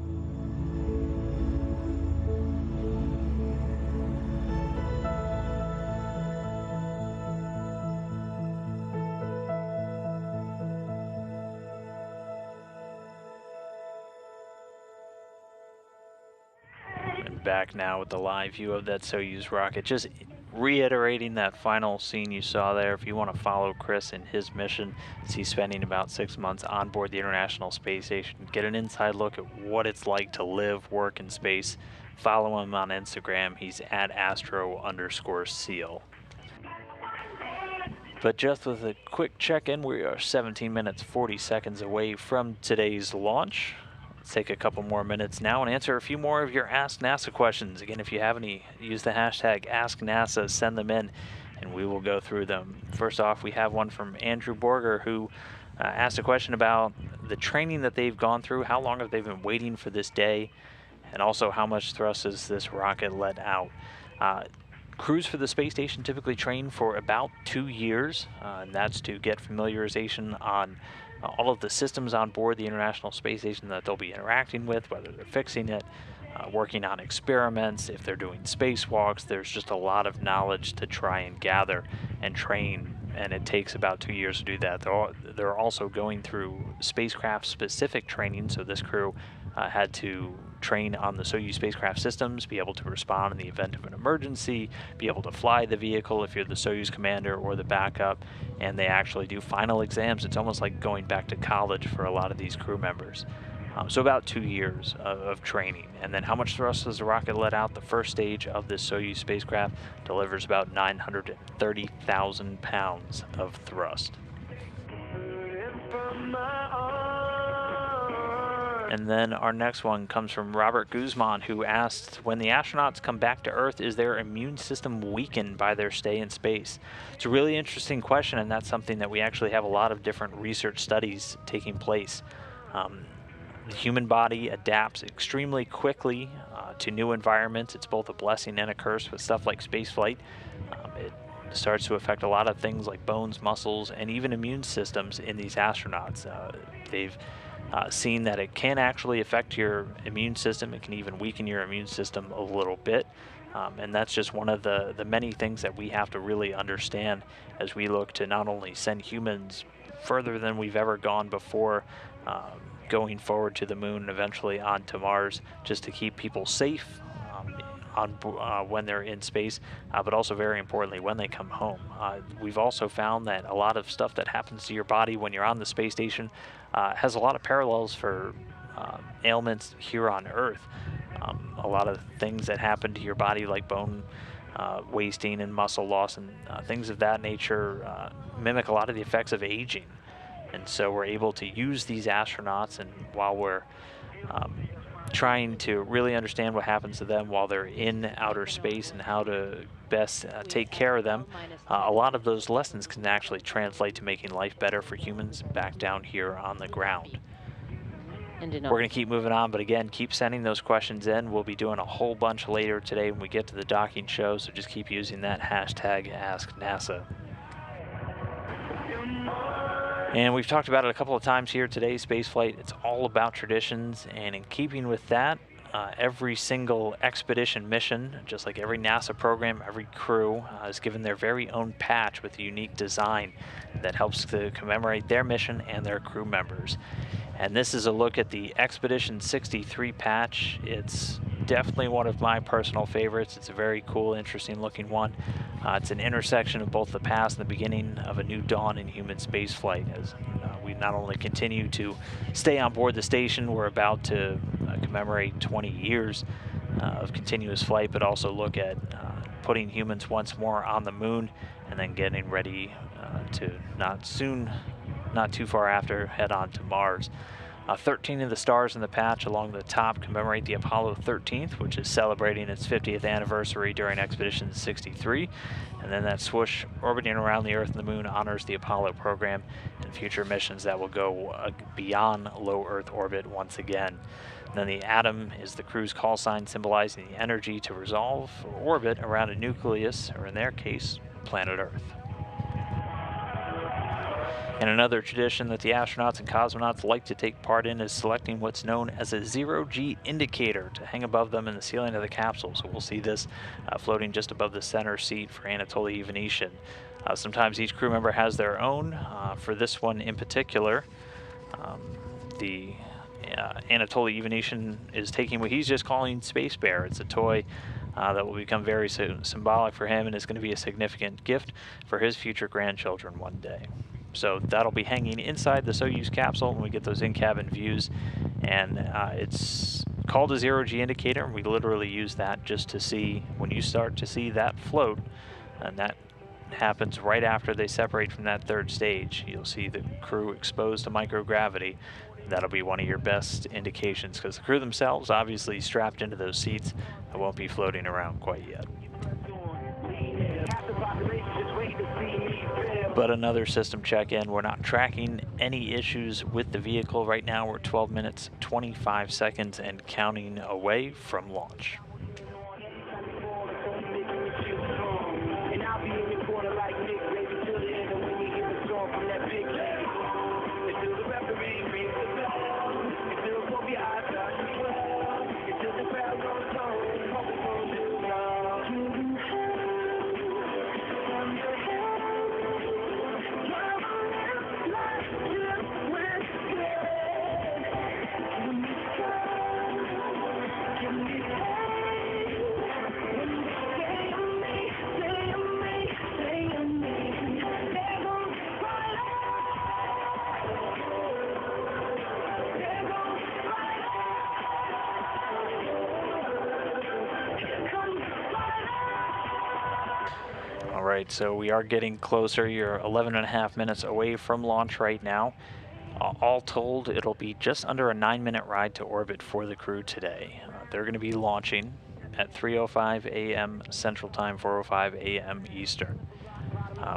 Back now with the live view of that Soyuz rocket, just reiterating that final scene you saw there. If you want to follow Chris in his mission, as he's spending about 6 months on board the International Space Station, get an inside look at what it's like to live, work in space. Follow him on Instagram. He's at @astro_seal. But just with a quick check-in, we are 17 minutes 40 seconds away from today's launch. Take a couple more minutes now and answer a few more of your Ask NASA questions. Again, if you have any, use the hashtag AskNASA, send them in, and we will go through them. First off, we have one from Andrew Borger, who asked a question about the training that they've gone through. How long have they been waiting for this day? And also, how much thrust has this rocket let out? Crews for the space station typically train for about 2 years, and that's to get familiarization on all of the systems on board the International Space Station that they'll be interacting with, whether they're fixing it, working on experiments, if they're doing spacewalks. There's just a lot of knowledge to try and gather and train, and it takes about 2 years to do that. They're also going through spacecraft-specific training, so this crew had to train on the Soyuz spacecraft systems, be able to respond in the event of an emergency, be able to fly the vehicle if you're the Soyuz commander or the backup, and they actually do final exams. It's almost like going back to college for a lot of these crew members. So about 2 years of training. And then how much thrust does the rocket let out? The first stage of this Soyuz spacecraft delivers about 930,000 pounds of thrust. And then our next one comes from Robert Guzman, who asked, when the astronauts come back to Earth, is their immune system weakened by their stay in space? It's a really interesting question, and that's something that we actually have a lot of different research studies taking place. The human body adapts extremely quickly to new environments. It's both a blessing and a curse with stuff like spaceflight. It starts to affect a lot of things like bones, muscles, and even immune systems in these astronauts. They've seen that it can actually affect your immune system. It can even weaken your immune system a little bit. And that's just one of the many things that we have to really understand as we look to not only send humans further than we've ever gone before, going forward to the moon and eventually on to Mars, just to keep people safe when they're in space, but also very importantly when they come home. We've also found that a lot of stuff that happens to your body when you're on the space station has a lot of parallels for ailments here on Earth. A lot of things that happen to your body, like bone wasting and muscle loss and things of that nature, mimic a lot of the effects of aging. And so we're able to use these astronauts, and while we're trying to really understand what happens to them while they're in outer space and how to best take care of them, a lot of those lessons can actually translate to making life better for humans back down here on the ground. We're going to keep moving on, but again, keep sending those questions in. We'll be doing a whole bunch later today when we get to the docking show, so just keep using that hashtag AskNASA. And we've talked about it a couple of times here today, spaceflight. It's all about traditions, and in keeping with that, every single expedition mission, just like every NASA program, every crew is given their very own patch with a unique design that helps to commemorate their mission and their crew members. And this is a look at the Expedition 63 patch. It's definitely one of my personal favorites. It's a very cool, interesting looking one. It's an intersection of both the past and the beginning of a new dawn in human spaceflight. As we not only continue to stay on board the station, we're about to commemorate 20 years of continuous flight, but also look at putting humans once more on the moon, and then getting ready to not too far after, head on to Mars. 13 of the stars in the patch along the top commemorate the Apollo 13th, which is celebrating its 50th anniversary during Expedition 63. And then that swoosh orbiting around the Earth and the Moon honors the Apollo program and future missions that will go beyond low Earth orbit once again. And then the atom is the crew's call sign, symbolizing the energy to resolve or orbit around a nucleus, or in their case, planet Earth. And another tradition that the astronauts and cosmonauts like to take part in is selecting what's known as a zero-G indicator to hang above them in the ceiling of the capsule. So we'll see this floating just above the center seat for Anatoly Ivanishin. Sometimes each crew member has their own. For this one in particular, the Anatoly Ivanishin is taking what he's just calling Space Bear. It's a toy that will become very symbolic for him and is going to be a significant gift for his future grandchildren one day. So that'll be hanging inside the Soyuz capsule when we get those in-cabin views, and it's called a zero-G indicator, and we literally use that just to see when you start to see that float, and that happens right after they separate from that third stage. You'll see the crew exposed to microgravity. That'll be one of your best indications, because the crew themselves, obviously strapped into those seats, won't be floating around quite yet. But another system check-in. We're not tracking any issues with the vehicle right now. We're 12 minutes, 25 seconds and counting away from launch. All right, so we are getting closer. You're 11 and a half minutes away from launch right now. All told, it'll be just under a 9-minute ride to orbit for the crew today. They're going to be launching at 3:05 a.m. Central Time, 4:05 a.m. Eastern.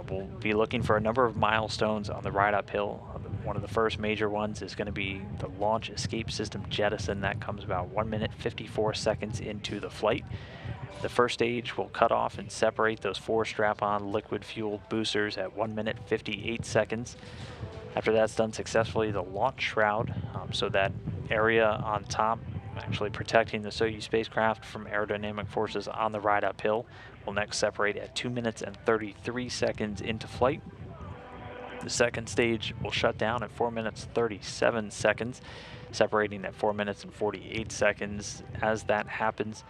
We'll be looking for a number of milestones on the ride uphill. One of the first major ones is going to be the launch escape system jettison. That comes about 1 minute 54 seconds into the flight. The first stage will cut off and separate those 4 strap-on liquid-fueled boosters at 1 minute 58 seconds. After that's done successfully, the launch shroud, so that area on top actually protecting the Soyuz spacecraft from aerodynamic forces on the ride uphill, will next separate at 2 minutes and 33 seconds into flight. The second stage will shut down at 4 minutes 37 seconds, separating at 4 minutes and 48 seconds. As that happens,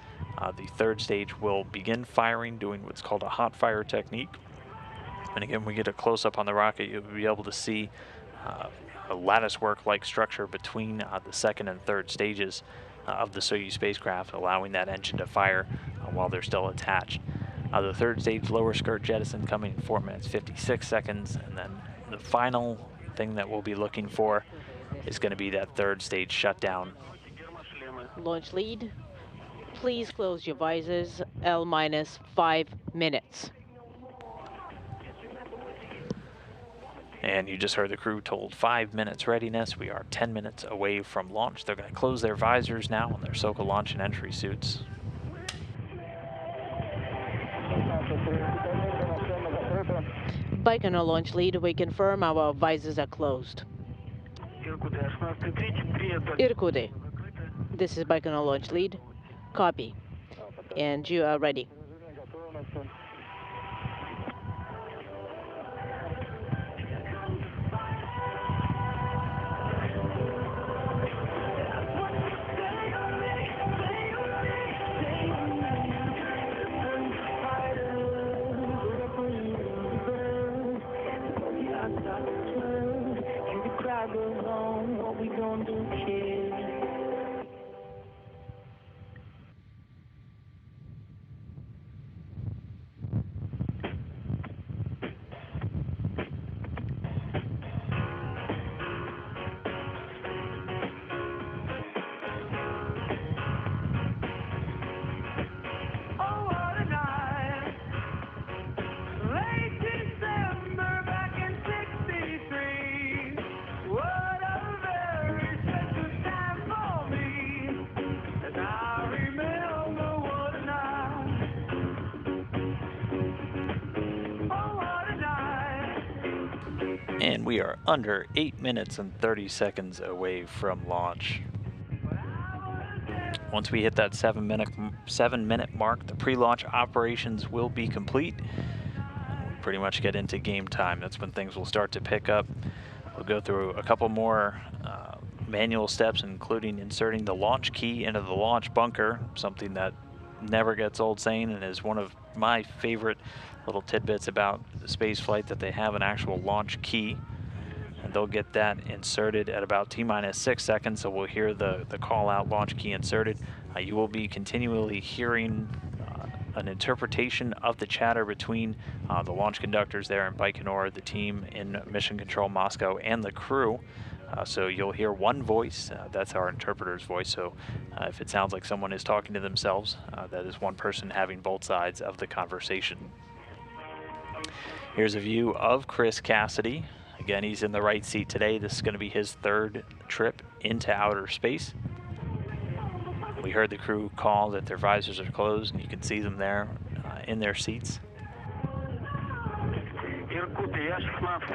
the third stage will begin firing, doing what's called a hot fire technique. And again, when we get a close-up on the rocket, you'll be able to see a latticework-like structure between the second and third stages of the Soyuz spacecraft, allowing that engine to fire while they're still attached. The third stage lower skirt jettison coming in 4 minutes 56 seconds, and then the final thing that we'll be looking for is going to be that third stage shutdown. Launch lead, please close your visors, L-minus 5 minutes. And you just heard the crew told 5 minutes readiness. We are 10 minutes away from launch. They're going to close their visors now on their SOCA launch and entry suits. Baikonur launch lead, we confirm our visors are closed. Irkutsk, this is Baikonur launch lead. Copy. And you are ready. And we are under 8 minutes and 30 seconds away from launch. Once we hit that 7-minute mark, the pre-launch operations will be complete. And we pretty much get into game time. That's when things will start to pick up. We'll go through a couple more manual steps, including inserting the launch key into the launch bunker, something that never gets old saying and is one of my favorite little tidbits about the space flight, that they have an actual launch key. And they'll get that inserted at about T-minus 6 seconds, so we'll hear the call out launch key inserted. You will be continually hearing an interpretation of the chatter between the launch conductors there in Baikonur, the team in Mission Control Moscow, and the crew. So you'll hear one voice, that's our interpreter's voice, so if it sounds like someone is talking to themselves, that is one person having both sides of the conversation. Here's a view of Chris Cassidy. Again, he's in the right seat today. This is going to be his third trip into outer space. We heard the crew call that their visors are closed, and you can see them there in their seats.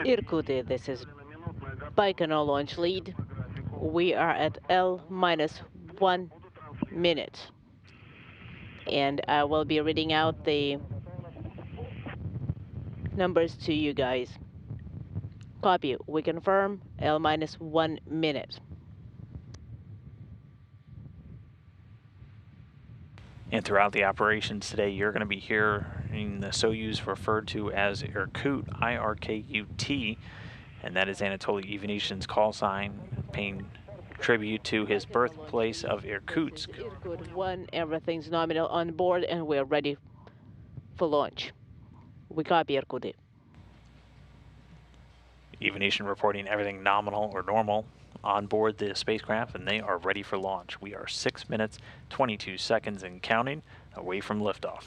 Irkut, this is Baikonur launch lead. We are at L-1 minute. And I will be reading out the numbers to you guys. Copy, we confirm L-1 minute. And throughout the operations today, you're going to be hearing the Soyuz referred to as Irkut, I-R-K-U-T, and that is Anatoly Ivanishin's call sign, paying tribute to his birthplace of Irkutsk. Irkut 1, everything's nominal on board, and we're ready for launch. We copy, Irkut. Ivanishin reporting everything nominal or normal on board the spacecraft, and they are ready for launch. We are 6 minutes, 22 seconds and counting away from liftoff.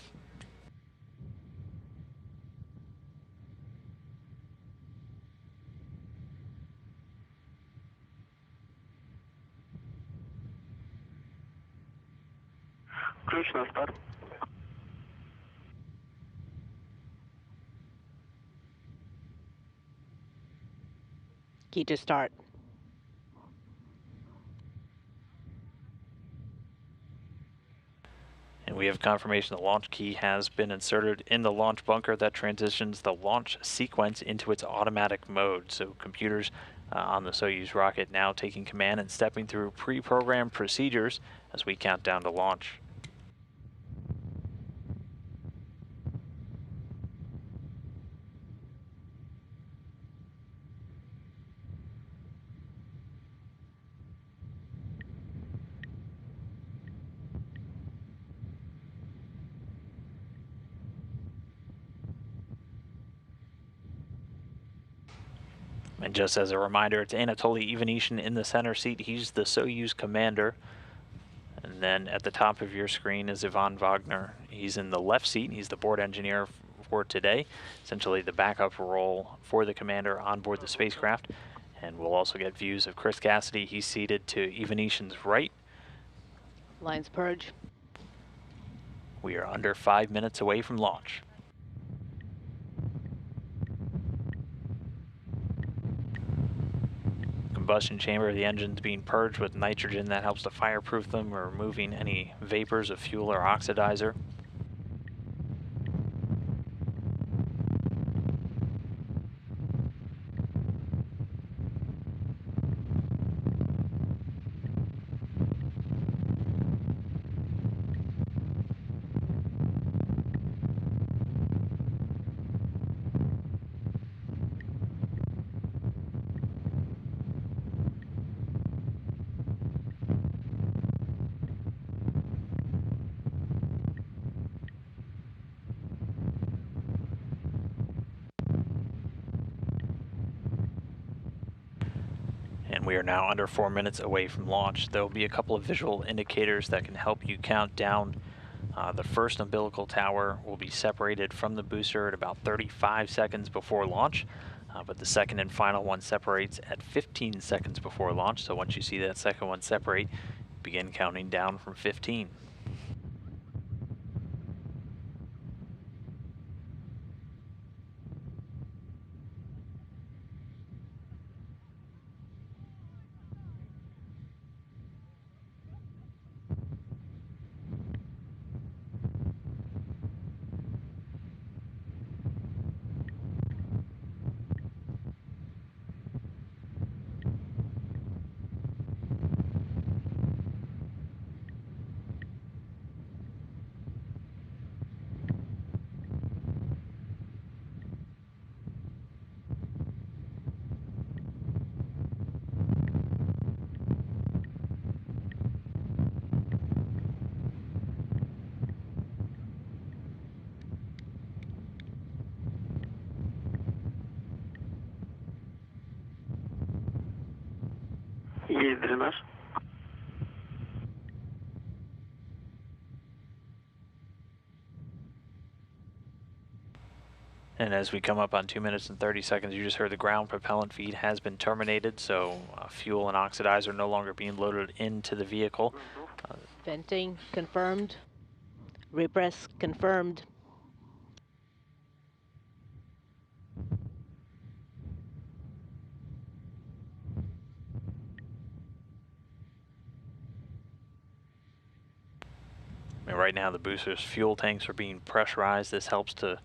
Ключ на старт. Key to start. And we have confirmation the launch key has been inserted in the launch bunker. That transitions the launch sequence into its automatic mode. So computers on the Soyuz rocket now taking command and stepping through pre-programmed procedures as we count down to launch. And just as a reminder, it's Anatoly Ivanishin in the center seat. He's the Soyuz commander. And then at the top of your screen is Ivan Wagner. He's in the left seat. He's the board engineer for today, essentially the backup role for the commander on board the spacecraft. And we'll also get views of Chris Cassidy. He's seated to Ivanishin's right. Lines purge. We are under 5 minutes away from launch. Combustion chamber of the engines being purged with nitrogen. That helps to fireproof them, removing any vapors of fuel or oxidizer. And we are now under 4 minutes away from launch. There will be a couple of visual indicators that can help you count down. The first umbilical tower will be separated from the booster at about 35 seconds before launch, but the second and final one separates at 15 seconds before launch. So once you see that second one separate, begin counting down from 15. Есть дренаж. And as we come up on 2 minutes and 30 seconds, you just heard the ground propellant feed has been terminated, so fuel and oxidizer no longer being loaded into the vehicle. Venting confirmed. Repress confirmed. I mean, right now the booster's fuel tanks are being pressurized. This helps to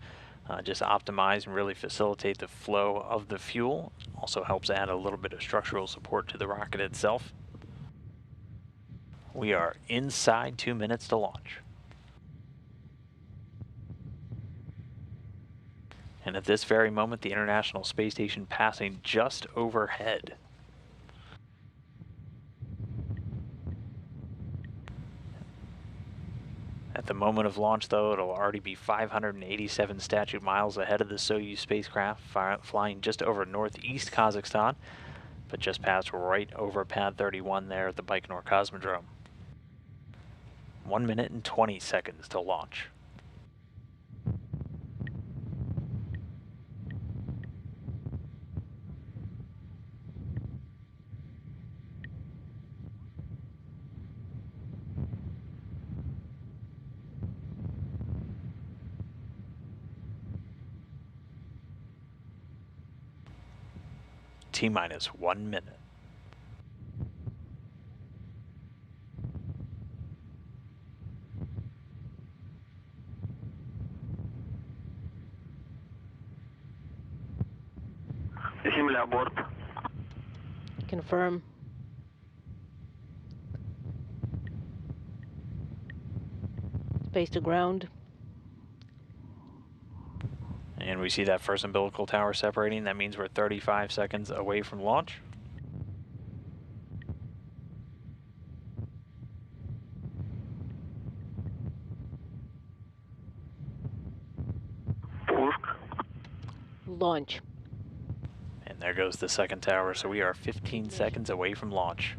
just optimize and really facilitate the flow of the fuel. Also helps add a little bit of structural support to the rocket itself. We are inside 2 minutes to launch. And at this very moment, the International Space Station passing just overhead. At the moment of launch, though, it'll already be 587 statute miles ahead of the Soyuz spacecraft, flying just over northeast Kazakhstan, but just passed right over Pad 31 there at the Baikonur Cosmodrome. 1 minute and 20 seconds to launch. T-minus 1 minute. Земля, борт. Confirm. Space to ground. And we see that first umbilical tower separating. That means we're 35 seconds away from launch. Пуск. Launch. And there goes the second tower, so we are 15 seconds away from launch.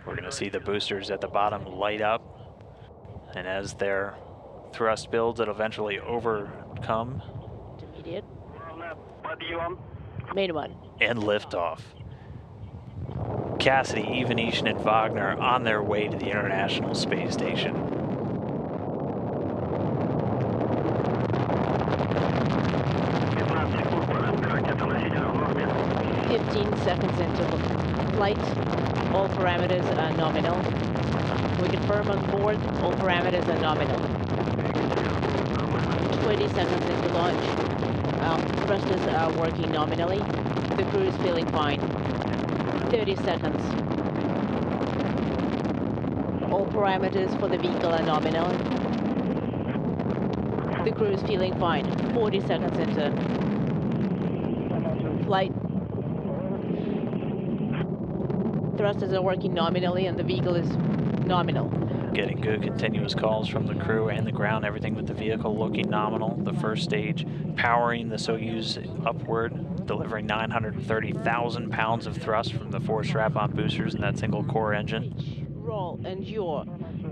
We're going to see the boosters at the bottom light up, and as their thrust builds, it'll eventually overcome Intermediate. Подъем. Main one. and lift off. Cassidy, Ivanishин, and Wagner on their way to the International Space Station. Секунд, пора набирать это носитель в норме. 15 seconds into flight. All parameters are nominal. We confirm on board. All parameters are nominal. 20 seconds into launch. Thrusters are working nominally. The crew is feeling fine. 30 seconds. All parameters for the vehicle are nominal. The crew is feeling fine. 40 seconds into flight. Thrusters are working nominally and the vehicle is nominal. Getting good continuous calls from the crew and the ground, everything with the vehicle looking nominal. The first stage powering the Soyuz upward, delivering 930,000 pounds of thrust from the 4 strap-on boosters in that single core engine. Roll and yaw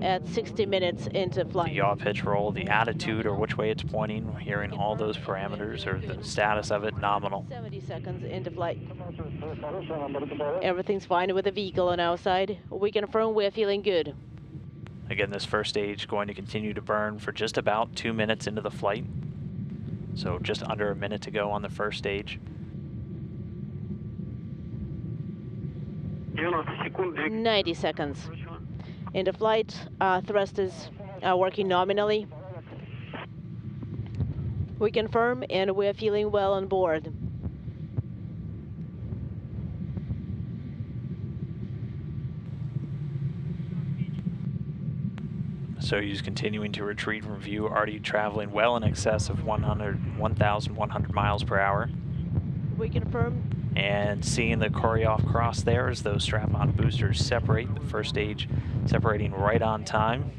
at 60 minutes into The flight. yaw pitch roll, the attitude or which way it's pointing, hearing all those parameters or the status of it nominal. 70 seconds into flight. Everything's fine with the vehicle on our side. We confirm we're feeling good. Again, this first stage going to continue to burn for just about 2 minutes into the flight. So just under a minute to go on the first stage. 90 секунд. 90 seconds into flight. Thrusters are working nominally. We confirm and we're feeling well on board. Soyuz continuing to retreat from view, already traveling well in excess of 1,100 miles per hour. We confirm. And seeing the Koryov cross there as those strap-on boosters separate. The first stage separating right on time.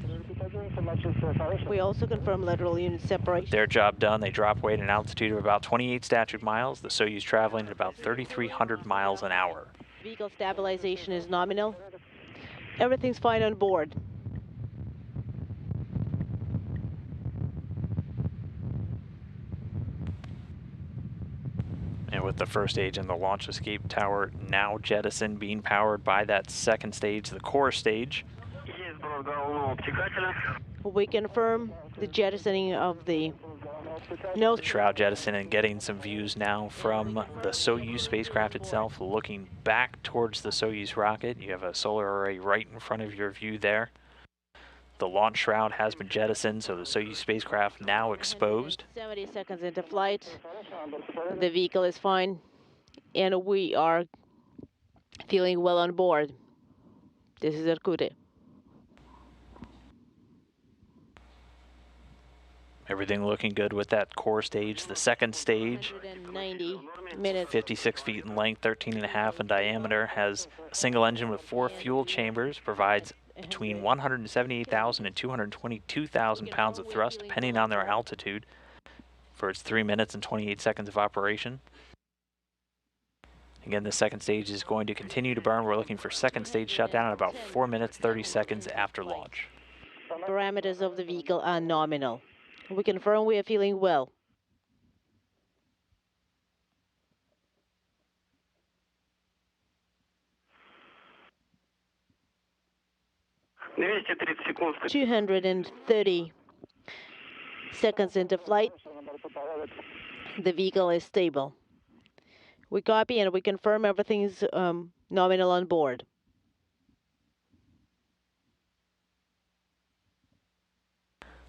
We also confirm lateral unit separation. Their job done. They drop weight at an altitude of about 28 statute miles. The Soyuz traveling at about 3,300 miles an hour. Vehicle stabilization is nominal. Everything's fine on board. And with the first stage in the launch escape tower now jettisoned, being powered by that second stage, the core stage. We confirm the jettisoning of the nose. The shroud jettison and getting some views now from the Soyuz spacecraft itself, looking back towards the Soyuz rocket. You have a solar array right in front of your view there. The launch shroud has been jettisoned, so the Soyuz spacecraft now exposed. 70 seconds into flight. The vehicle is fine, and we are feeling well on board. This is Irkutsk. Everything looking good with that core stage. The second stage, 190 minutes. 56 feet in length, 13.5 in diameter, has a single engine with 4 fuel chambers, provides between 178,000 and 222,000 pounds of thrust, depending on their altitude, for its 3 minutes and 28 seconds of operation. Again, the second stage is going to continue to burn. We're looking for second stage shutdown at about 4 minutes, 30 seconds after launch. Parameters of the vehicle are nominal. We confirm we are feeling well. секунд. 230 seconds into flight. The vehicle is stable. We copy and we confirm everything's nominal on board.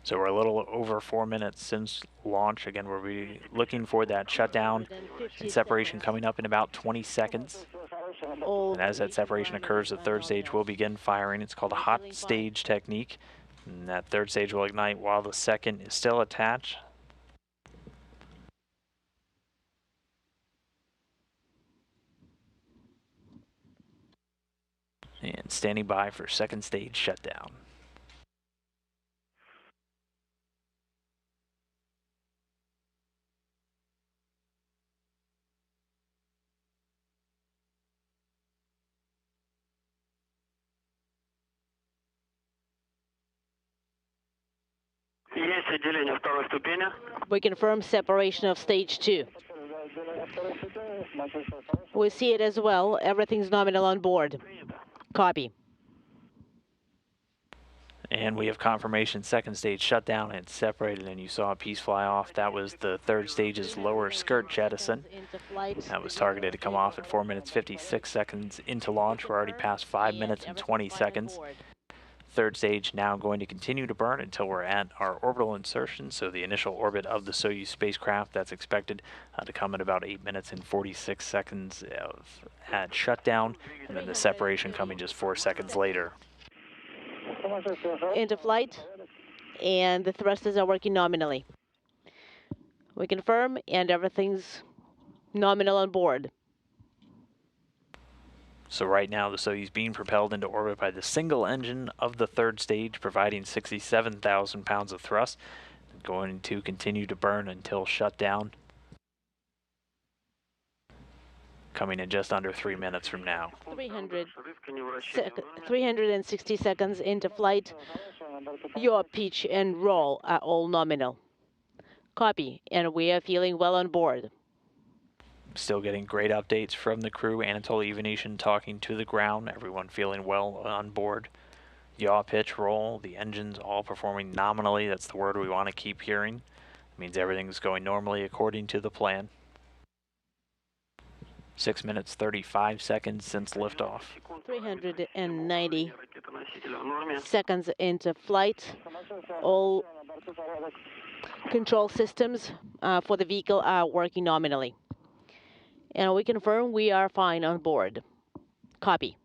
So we're a little over 4 minutes since launch. Again, we'll be looking for that shutdown and separation coming up in about 20 seconds. And as that separation occurs, the third stage will begin firing. It's called a hot stage technique. And that third stage will ignite while the second is still attached. And standing by for second stage shutdown. Есть отделение второй ступени. We confirm separation of stage 2. We see it as well. Everything's nominal on board. Copy. And we have confirmation second stage shut down and separated, and you saw a piece fly off. That was the third stage's lower skirt jettison. That was targeted to come off at 4 minutes 56 seconds into launch. We're already past 5 minutes and 20 seconds. Third stage now going to continue to burn until we're at our orbital insertion, so the initial orbit of the Soyuz spacecraft. That's expected to come in about 8 minutes and 46 seconds at shutdown, and then the separation coming just 4 seconds later. Into flight, and the thrusters are working nominally. We confirm, and everything's nominal on board. So right now, the Soyuz being propelled into orbit by the single engine of the third stage, providing 67,000 pounds of thrust, going to continue to burn until shutdown, coming in just under 3 minutes from now. 360 seconds into flight. Your pitch and roll are all nominal. Copy, and we are feeling well on board. Still getting great updates from the crew. Anatoly Ivanishin talking to the ground. Everyone feeling well on board. Yaw, pitch, roll. The engines all performing nominally. That's the word we want to keep hearing. It means everything's going normally according to the plan. 6 minutes, 35 seconds since liftoff. 390 seconds into flight. All control systems for the vehicle are working nominally. And we confirm we are fine on board. Copy.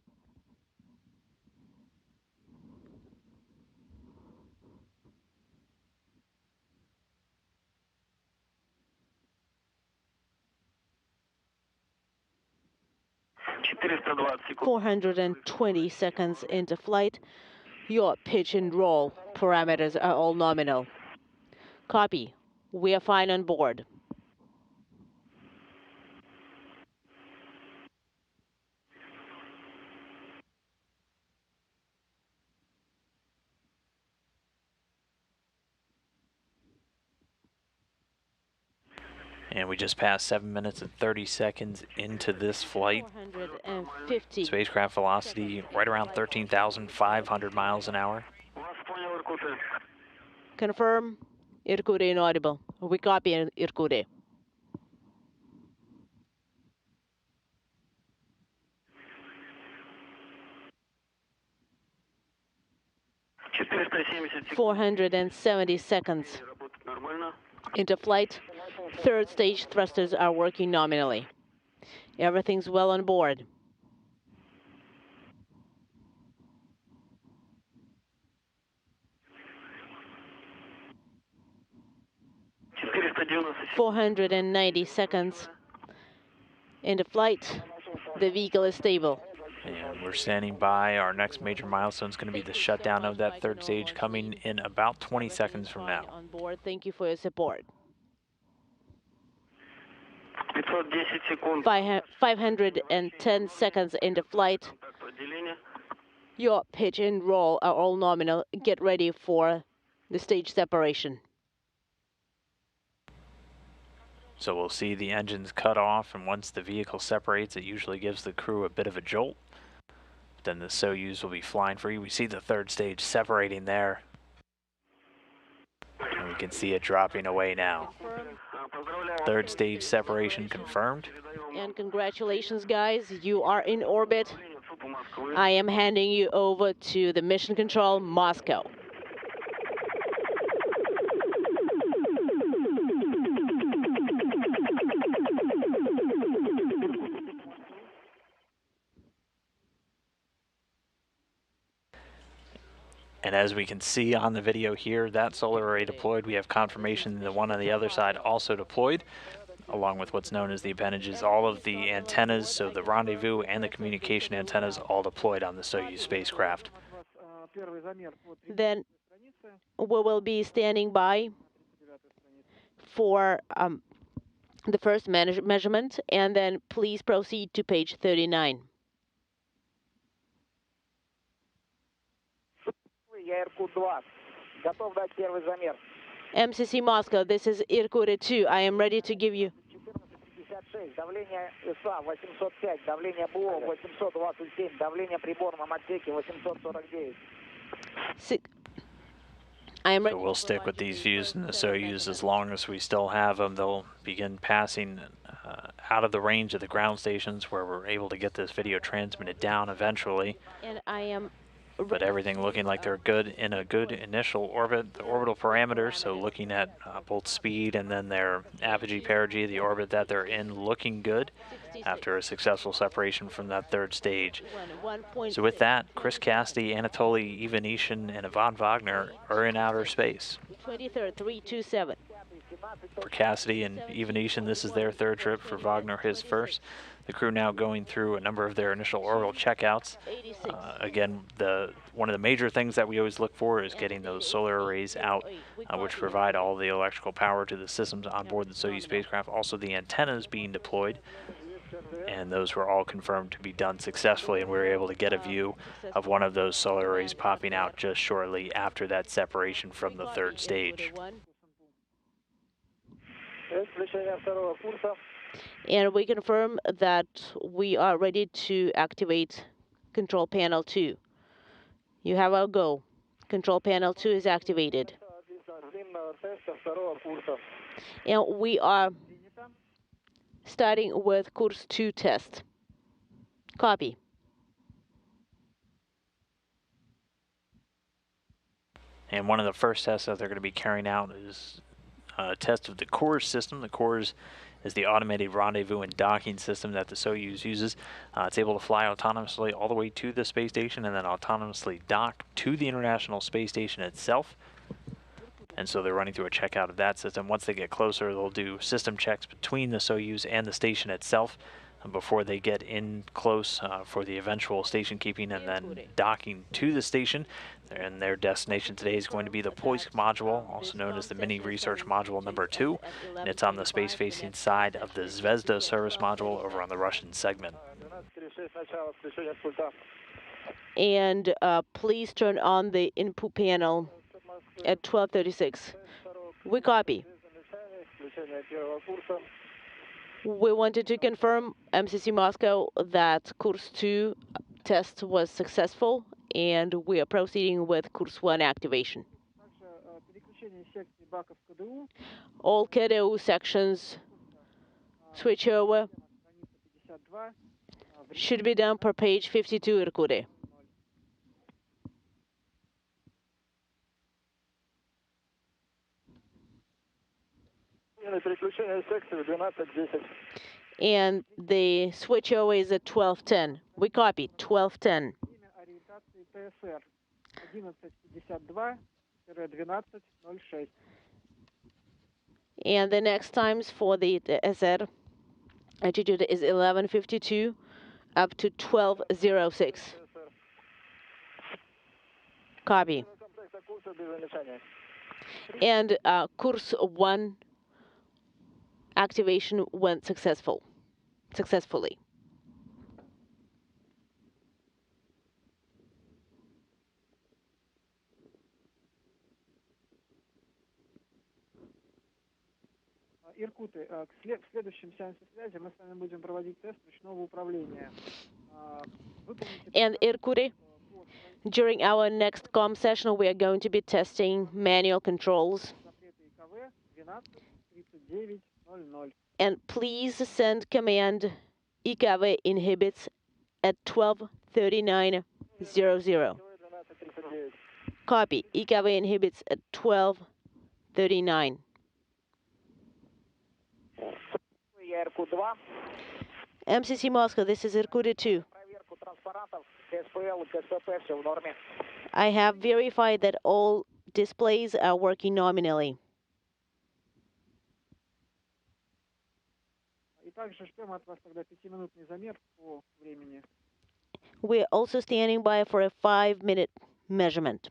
$420 420 seconds into flight. Your pitch and roll parameters are all nominal. Copy. We are fine on board. And we just passed 7 minutes and 30 seconds into this flight. 450. Spacecraft velocity right around 13,500 miles an hour. Confirm. Irkutsk inaudible. We copy Irkutsk. $470. 470 seconds into flight. Third stage thrusters are working nominally. Everything's well on board. $490. 490 seconds into flight. The vehicle is stable. And we're standing by. Our next major milestone is going to be the shutdown of that third stage coming in about 20 seconds from now. On board. Thank you for your support. 510 seconds into flight. Your pitch and roll are all nominal. Get ready for the stage separation. So we'll see the engines cut off, and once the vehicle separates, it usually gives the crew a bit of a jolt. Then the Soyuz will be flying free. We see the third stage separating there. And we can see it dropping away now. Third stage separation confirmed. And congratulations, guys. You are in orbit. I am handing you over to the Mission Control, Moscow. And as we can see on the video here, that solar array deployed. We have confirmation the one on the other side also deployed, along with what's known as the appendages. All of the antennas, so the rendezvous and the communication antennas, all deployed on the Soyuz spacecraft. Then we will be standing by for the first measurement, and then please proceed to page 39. MCC Moscow, this is Irkutsk 2. I am ready to give you. Давление ИСа 805, давление БО 827, давление в приборном отсеке 849. I am ready. So we'll stick with these views in the Soyuz as long as we still have them. They'll begin passing out of the range of the ground stations where we're able to get this video transmitted down eventually. And I am. But everything looking like they're good in a good initial orbit. The orbital parameters, so looking at both speed and then their apogee, perigee, the orbit that they're in, looking good after a successful separation from that third stage. So with that, Chris Cassidy, Anatoly Ivanishin, and Ivan Wagner are in outer space. 23rd, 327. For Cassidy and Ivanishin, this is their third trip. For Wagner, his first. The crew now going through a number of their initial orbital checkouts. Again, one of the major things that we always look for is getting those solar arrays out, which provide all the electrical power to the systems on board the Soyuz spacecraft. Also, the antennas being deployed, and those were all confirmed to be done successfully, and we were able to get a view of one of those solar arrays popping out just shortly after that separation from the third stage. And we confirm that we are ready to activate Control Panel 2. You have our go. Control Panel 2 is activated. And we are starting with Course 2 test. Copy. And one of the first tests that they're going to be carrying out is a test of the CORS system. The CORS is the automated rendezvous and docking system that the Soyuz uses. It's able to fly autonomously all the way to the space station and then autonomously dock to the International Space Station itself. And so they're running through a checkout of that system. Once they get closer, they'll do system checks between the Soyuz and the station itself before they get in close for the eventual station keeping and then docking to the station. And their destination today is going to be the Poisk module, also known as the Mini Research Module number 2. And it's on the space-facing side of the Zvezda service module over on the Russian segment. And please turn on the input panel at 12:36. We copy. We wanted to confirm, MCC Moscow, that Course 2 test was successful, and we are proceeding with Course 1 activation. All KDU sections switch over should be done per page 52, Irkutsk. And the switchover is at 12:10. We copy 12:10. And the next times for the SR altitude is 11:52 up to 12:06. Copy. And Course 1 activation went successfully. Иркуты, в следующем сеансе связи мы с вами будем проводить тест ручного управления. And Irkutsk, during our next COM session, we are going to be testing manual controls. And please send command IKV inhibits at 12:39:00. Copy. IKV inhibits at 12:39. MCC Moscow, this is Irkutsk 2. I have verified that all displays are working nominally. We're also standing by for a 5-minute measurement.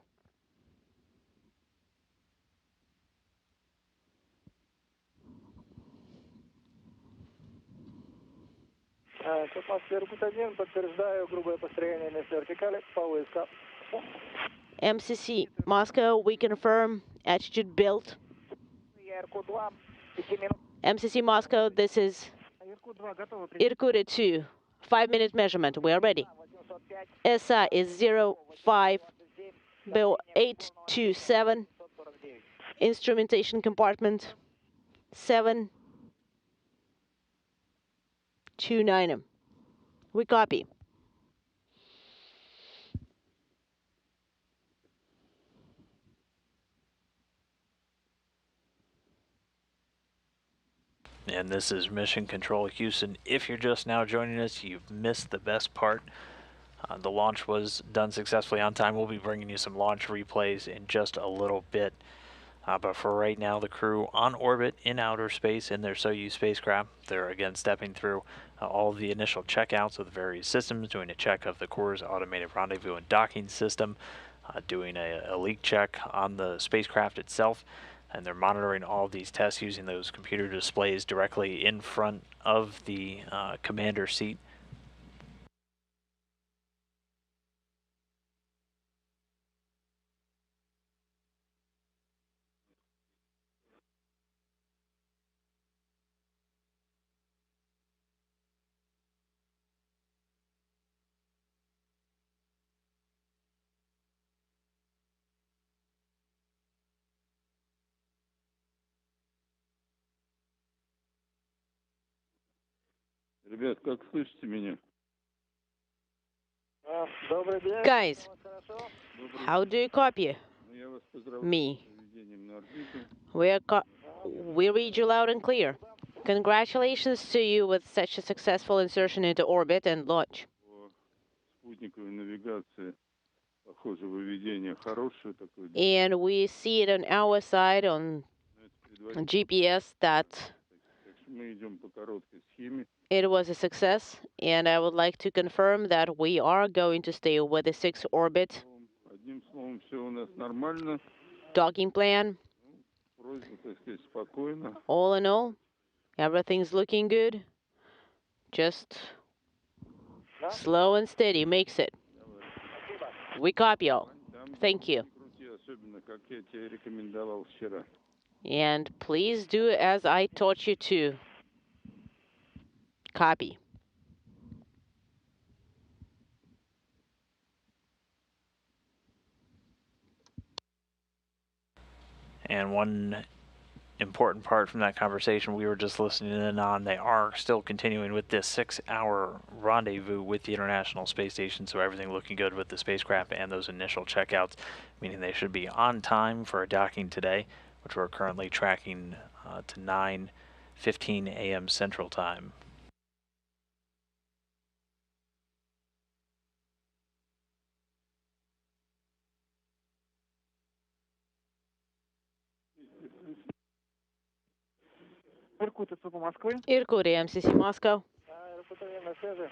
MCC Moscow, we confirm attitude built. MCC Moscow, this is Irkutsk 2. 5-minute measurement. We are ready. SI is 05827. Instrumentation compartment 729. We copy. And this is Mission Control Houston. If you're just now joining us, you've missed the best part. The launch was done successfully on time. We'll be bringing you some launch replays in just a little bit. But for right now, the crew on orbit in outer space in their Soyuz spacecraft. They're again stepping through all of the initial checkouts of the various systems, doing a check of the core's automated rendezvous and docking system, doing a leak check on the spacecraft itself. And they're monitoring all of these tests using those computer displays directly in front of the commander seat. Ребят, как слышите меня? Guys, how do you copy me? We read you loud and clear. Congratulations to you with such a successful insertion into orbit and launch. And we see it on our side on GPS that It was a success, and I would like to confirm that we are going to stay with the 6 orbit Одним словом, все у нас нормально. docking plan. Просьба, так сказать, спокойно. All in all, everything's looking good. Just slow and steady makes it. We copy all. Thank you. Крути, особенно, как я тебе рекомендовал вчера. And please do as I taught you to. Copy. And one important part from that conversation we were just listening in on, they are still continuing with this 6-hour rendezvous with the International Space Station, so everything looking good with the spacecraft and those initial checkouts, meaning they should be on time for a docking today, which we're currently tracking to 9:15 a.m. Central Time. Иркут, СУП Москвы. Irkut, MCC Moscow. Иркут-1 на связи.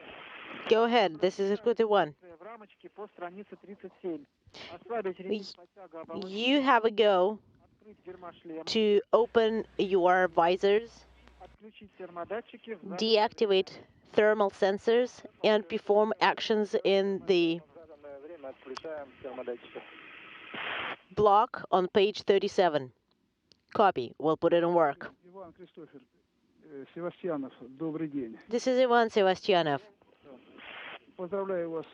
Go ahead. This is Irkut 1. В рамочке по странице 37. Ослабить ремень подтяга оболочки. You have a go Открыть гермошлем. to open your visors, Отключить термодатчики. deactivate thermal sensors, and perform actions in the В заданное время отключаем термодатчики. block on page 37. Copy. We'll put it in work. Иван Кристофер, Севастьянов, добрый день. This is Ivan Sevastianov. Поздравляю вас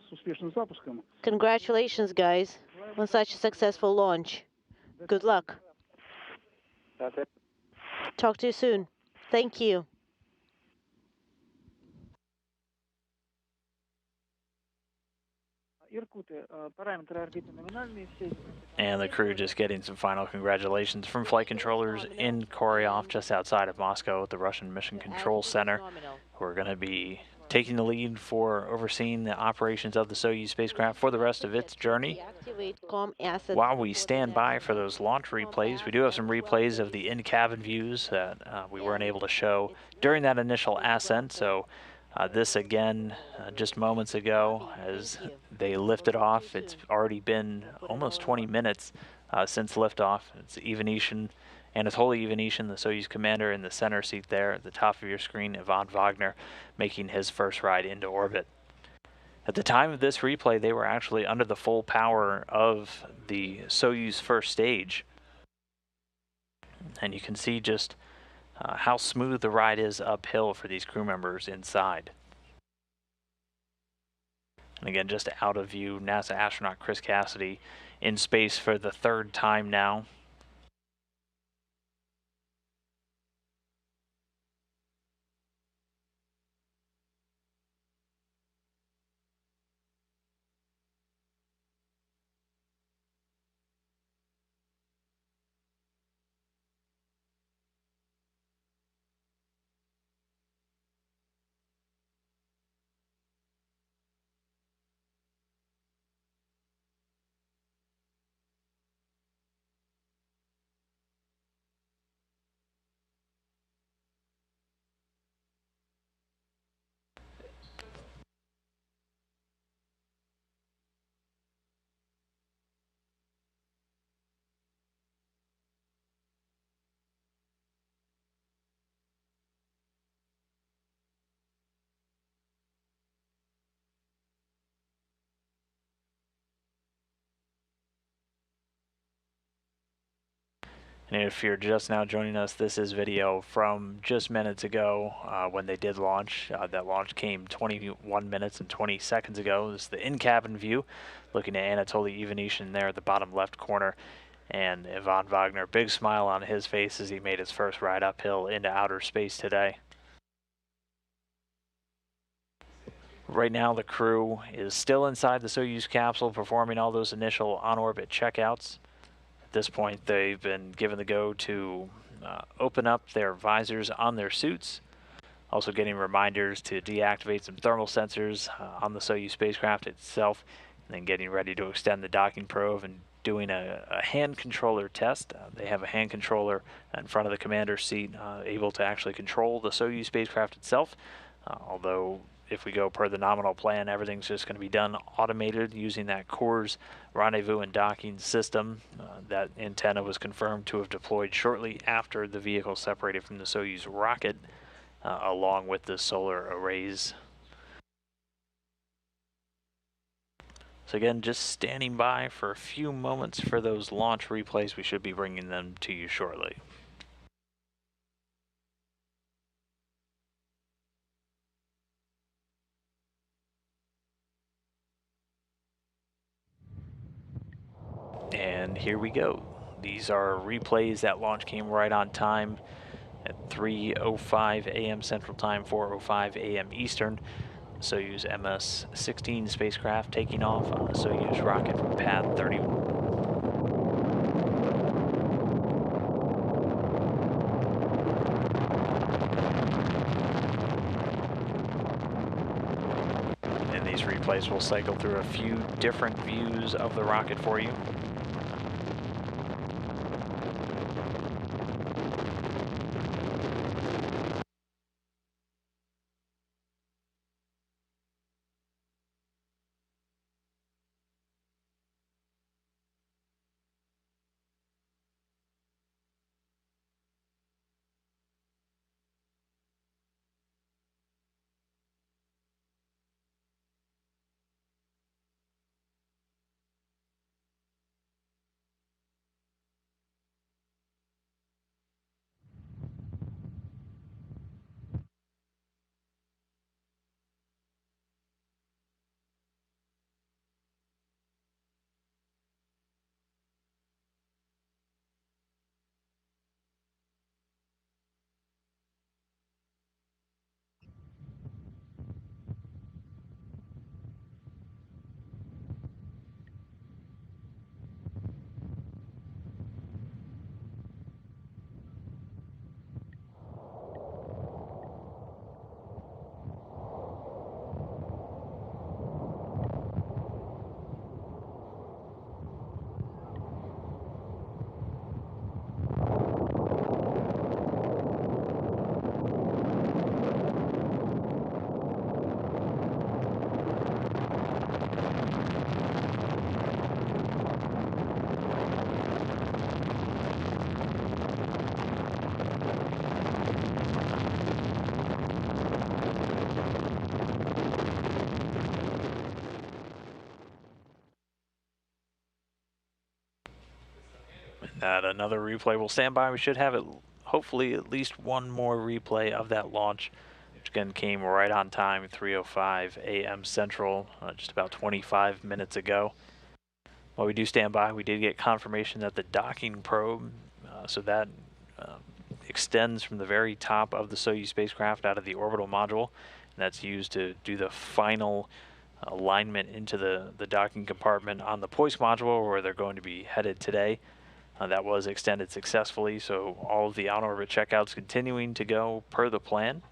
с успешным запуском. Congratulations, guys, on such a successful launch. Good luck. Talk to you soon. Thank you. Иркуты, параметры орбиты номинальные, все. And the crew just getting some final congratulations from flight controllers in Koryov, just outside of Moscow at the Russian Mission Control Center, who are going to be taking the lead for overseeing the operations of the Soyuz spacecraft for the rest of its journey. While we stand by for those launch replays, we do have some replays of the in-cabin views that we weren't able to show during that initial ascent. So this again, just moments ago, as they lifted off. It's already been almost 20 minutes since liftoff. It's Ivanishyn, Anatoly Ivanishyn, the Soyuz commander, in the center seat there at the top of your screen. Ivan Wagner making his first ride into orbit. At the time of this replay, they were actually under the full power of the Soyuz first stage. And you can see just how smooth the ride is uphill for these crew members inside. And again, just out of view, NASA astronaut Chris Cassidy in space for the 3rd time now. And if you're just now joining us, this is video from just minutes ago when they did launch. That launch came 21 minutes and 20 seconds ago. This is the in-cabin view, looking at Anatoly Ivanishyn there at the bottom left corner. And Ivan Wagner, big smile on his face as he made his first ride uphill into outer space today. Right now, the crew is still inside the Soyuz capsule, performing all those initial on-orbit checkouts. At this point, they've been given the go to open up their visors on their suits, also getting reminders to deactivate some thermal sensors on the Soyuz spacecraft itself, then getting ready to extend the docking probe and doing a hand controller test. They have a hand controller in front of the commander's seat, able to actually control the Soyuz spacecraft itself, although if we go per the nominal plan, everything's just going to be done automated using that CORS rendezvous and docking system. That antenna was confirmed to have deployed shortly after the vehicle separated from the Soyuz rocket, along with the solar arrays. So again, just standing by for a few moments for those launch replays. We should be bringing them to you shortly. And here we go. These are replays. That launch came right on time at 3:05 a.m. Central Time, 4:05 a.m. Eastern. Soyuz MS-16 spacecraft taking off on the Soyuz rocket from pad 31. And these replays will cycle through a few different views of the rocket for you. Another replay will stand by. We should have it, hopefully at least one more replay of that launch, which again came right on time, 3:05 a.m. Central, just about 25 minutes ago. While we do stand by, we did get confirmation that the docking probe, so that extends from the very top of the Soyuz spacecraft out of the orbital module, and that's used to do the final alignment into the docking compartment on the Poisk module, where they're going to be headed today. That was extended successfully, so all of the on-orbit checkouts continuing to go per the plan.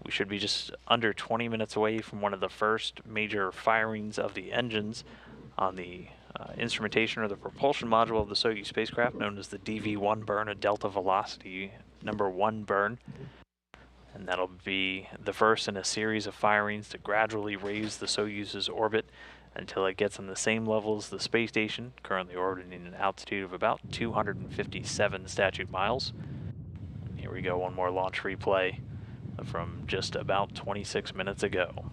We should be just under 20 minutes away from one of the first major firings of the engines on the instrumentation or the propulsion module of the Soyuz spacecraft, known as the DV-1 burn, a delta velocity #1 burn. And that'll be the first in a series of firings to gradually raise the Soyuz's orbit until it gets on the same level as the space station, currently orbiting an altitude of about 257 statute miles. And here we go, one more launch replay from just about 26 minutes ago.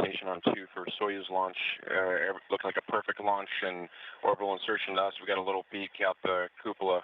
Station on 2 for Soyuz launch. Looked like a perfect launch and orbital insertion to us. We got a little peek out the cupola.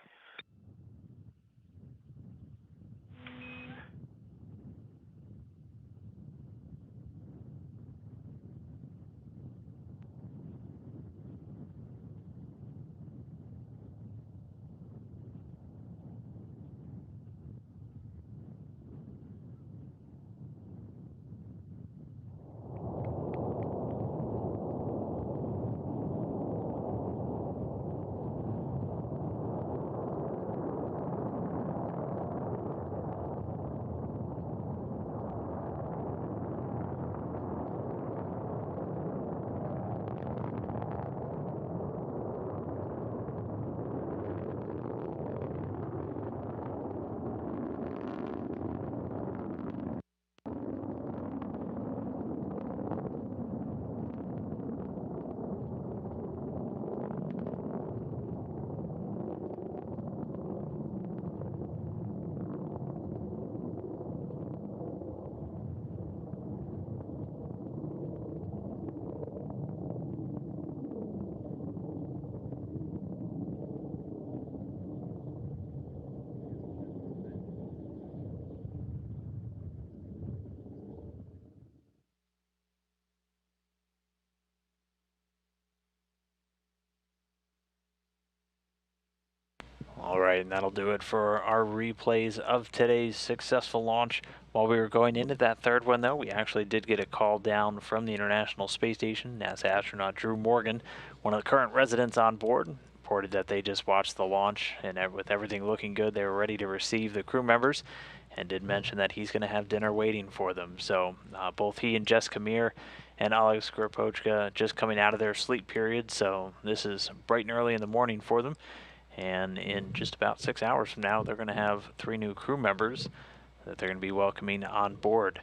All right, and that'll do it for our replays of today's successful launch. While we were going into that third one, though, we actually did get a call down from the International Space Station. NASA astronaut Drew Morgan, one of the current residents on board, reported that they just watched the launch, and with everything looking good, they were ready to receive the crew members, and did mention that he's going to have dinner waiting for them. So both he and Jessica Meir and Alex Skoropochka just coming out of their sleep period, so this is bright and early in the morning for them. And in just about 6 hours from now, they're going to have 3 new crew members that they're going to be welcoming on board.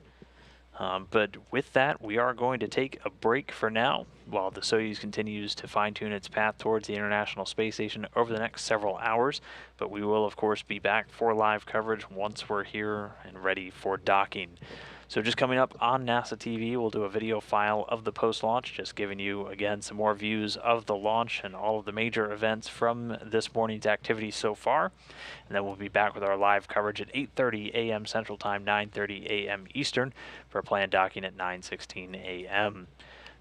But with that, we are going to take a break for now while the Soyuz continues to fine-tune its path towards the International Space Station over the next several hours. But we will, of course, be back for live coverage once we're here and ready for docking. So just coming up on NASA TV, we'll do a video file of the post-launch, just giving you, again, some more views of the launch and all of the major events from this morning's activities so far. And then we'll be back with our live coverage at 8:30 a.m. Central Time, 9:30 a.m. Eastern, for planned docking at 9:16 a.m.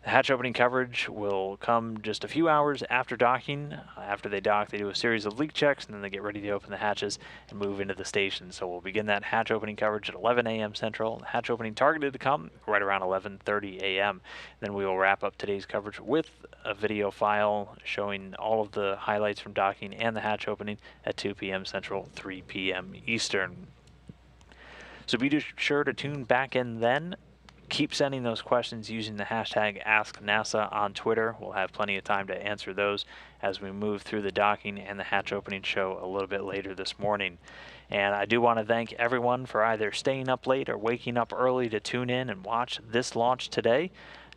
The hatch opening coverage will come just a few hours after docking. After they dock, they do a series of leak checks, and then they get ready to open the hatches and move into the station. So we'll begin that hatch opening coverage at 11 a.m. Central. The hatch opening targeted to come right around 11:30 a.m. Then we will wrap up today's coverage with a video file showing all of the highlights from docking and the hatch opening at 2 p.m. Central, 3 p.m. Eastern. So be sure to tune back in then. Keep sending those questions using the hashtag AskNASA on Twitter. We'll have plenty of time to answer those as we move through the docking and the hatch opening show a little bit later this morning. And I do want to thank everyone for either staying up late or waking up early to tune in and watch this launch today.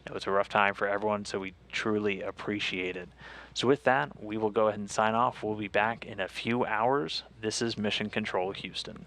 I know it's a rough time for everyone, so we truly appreciate it. So with that, we will go ahead and sign off. We'll be back in a few hours. This is Mission Control Houston.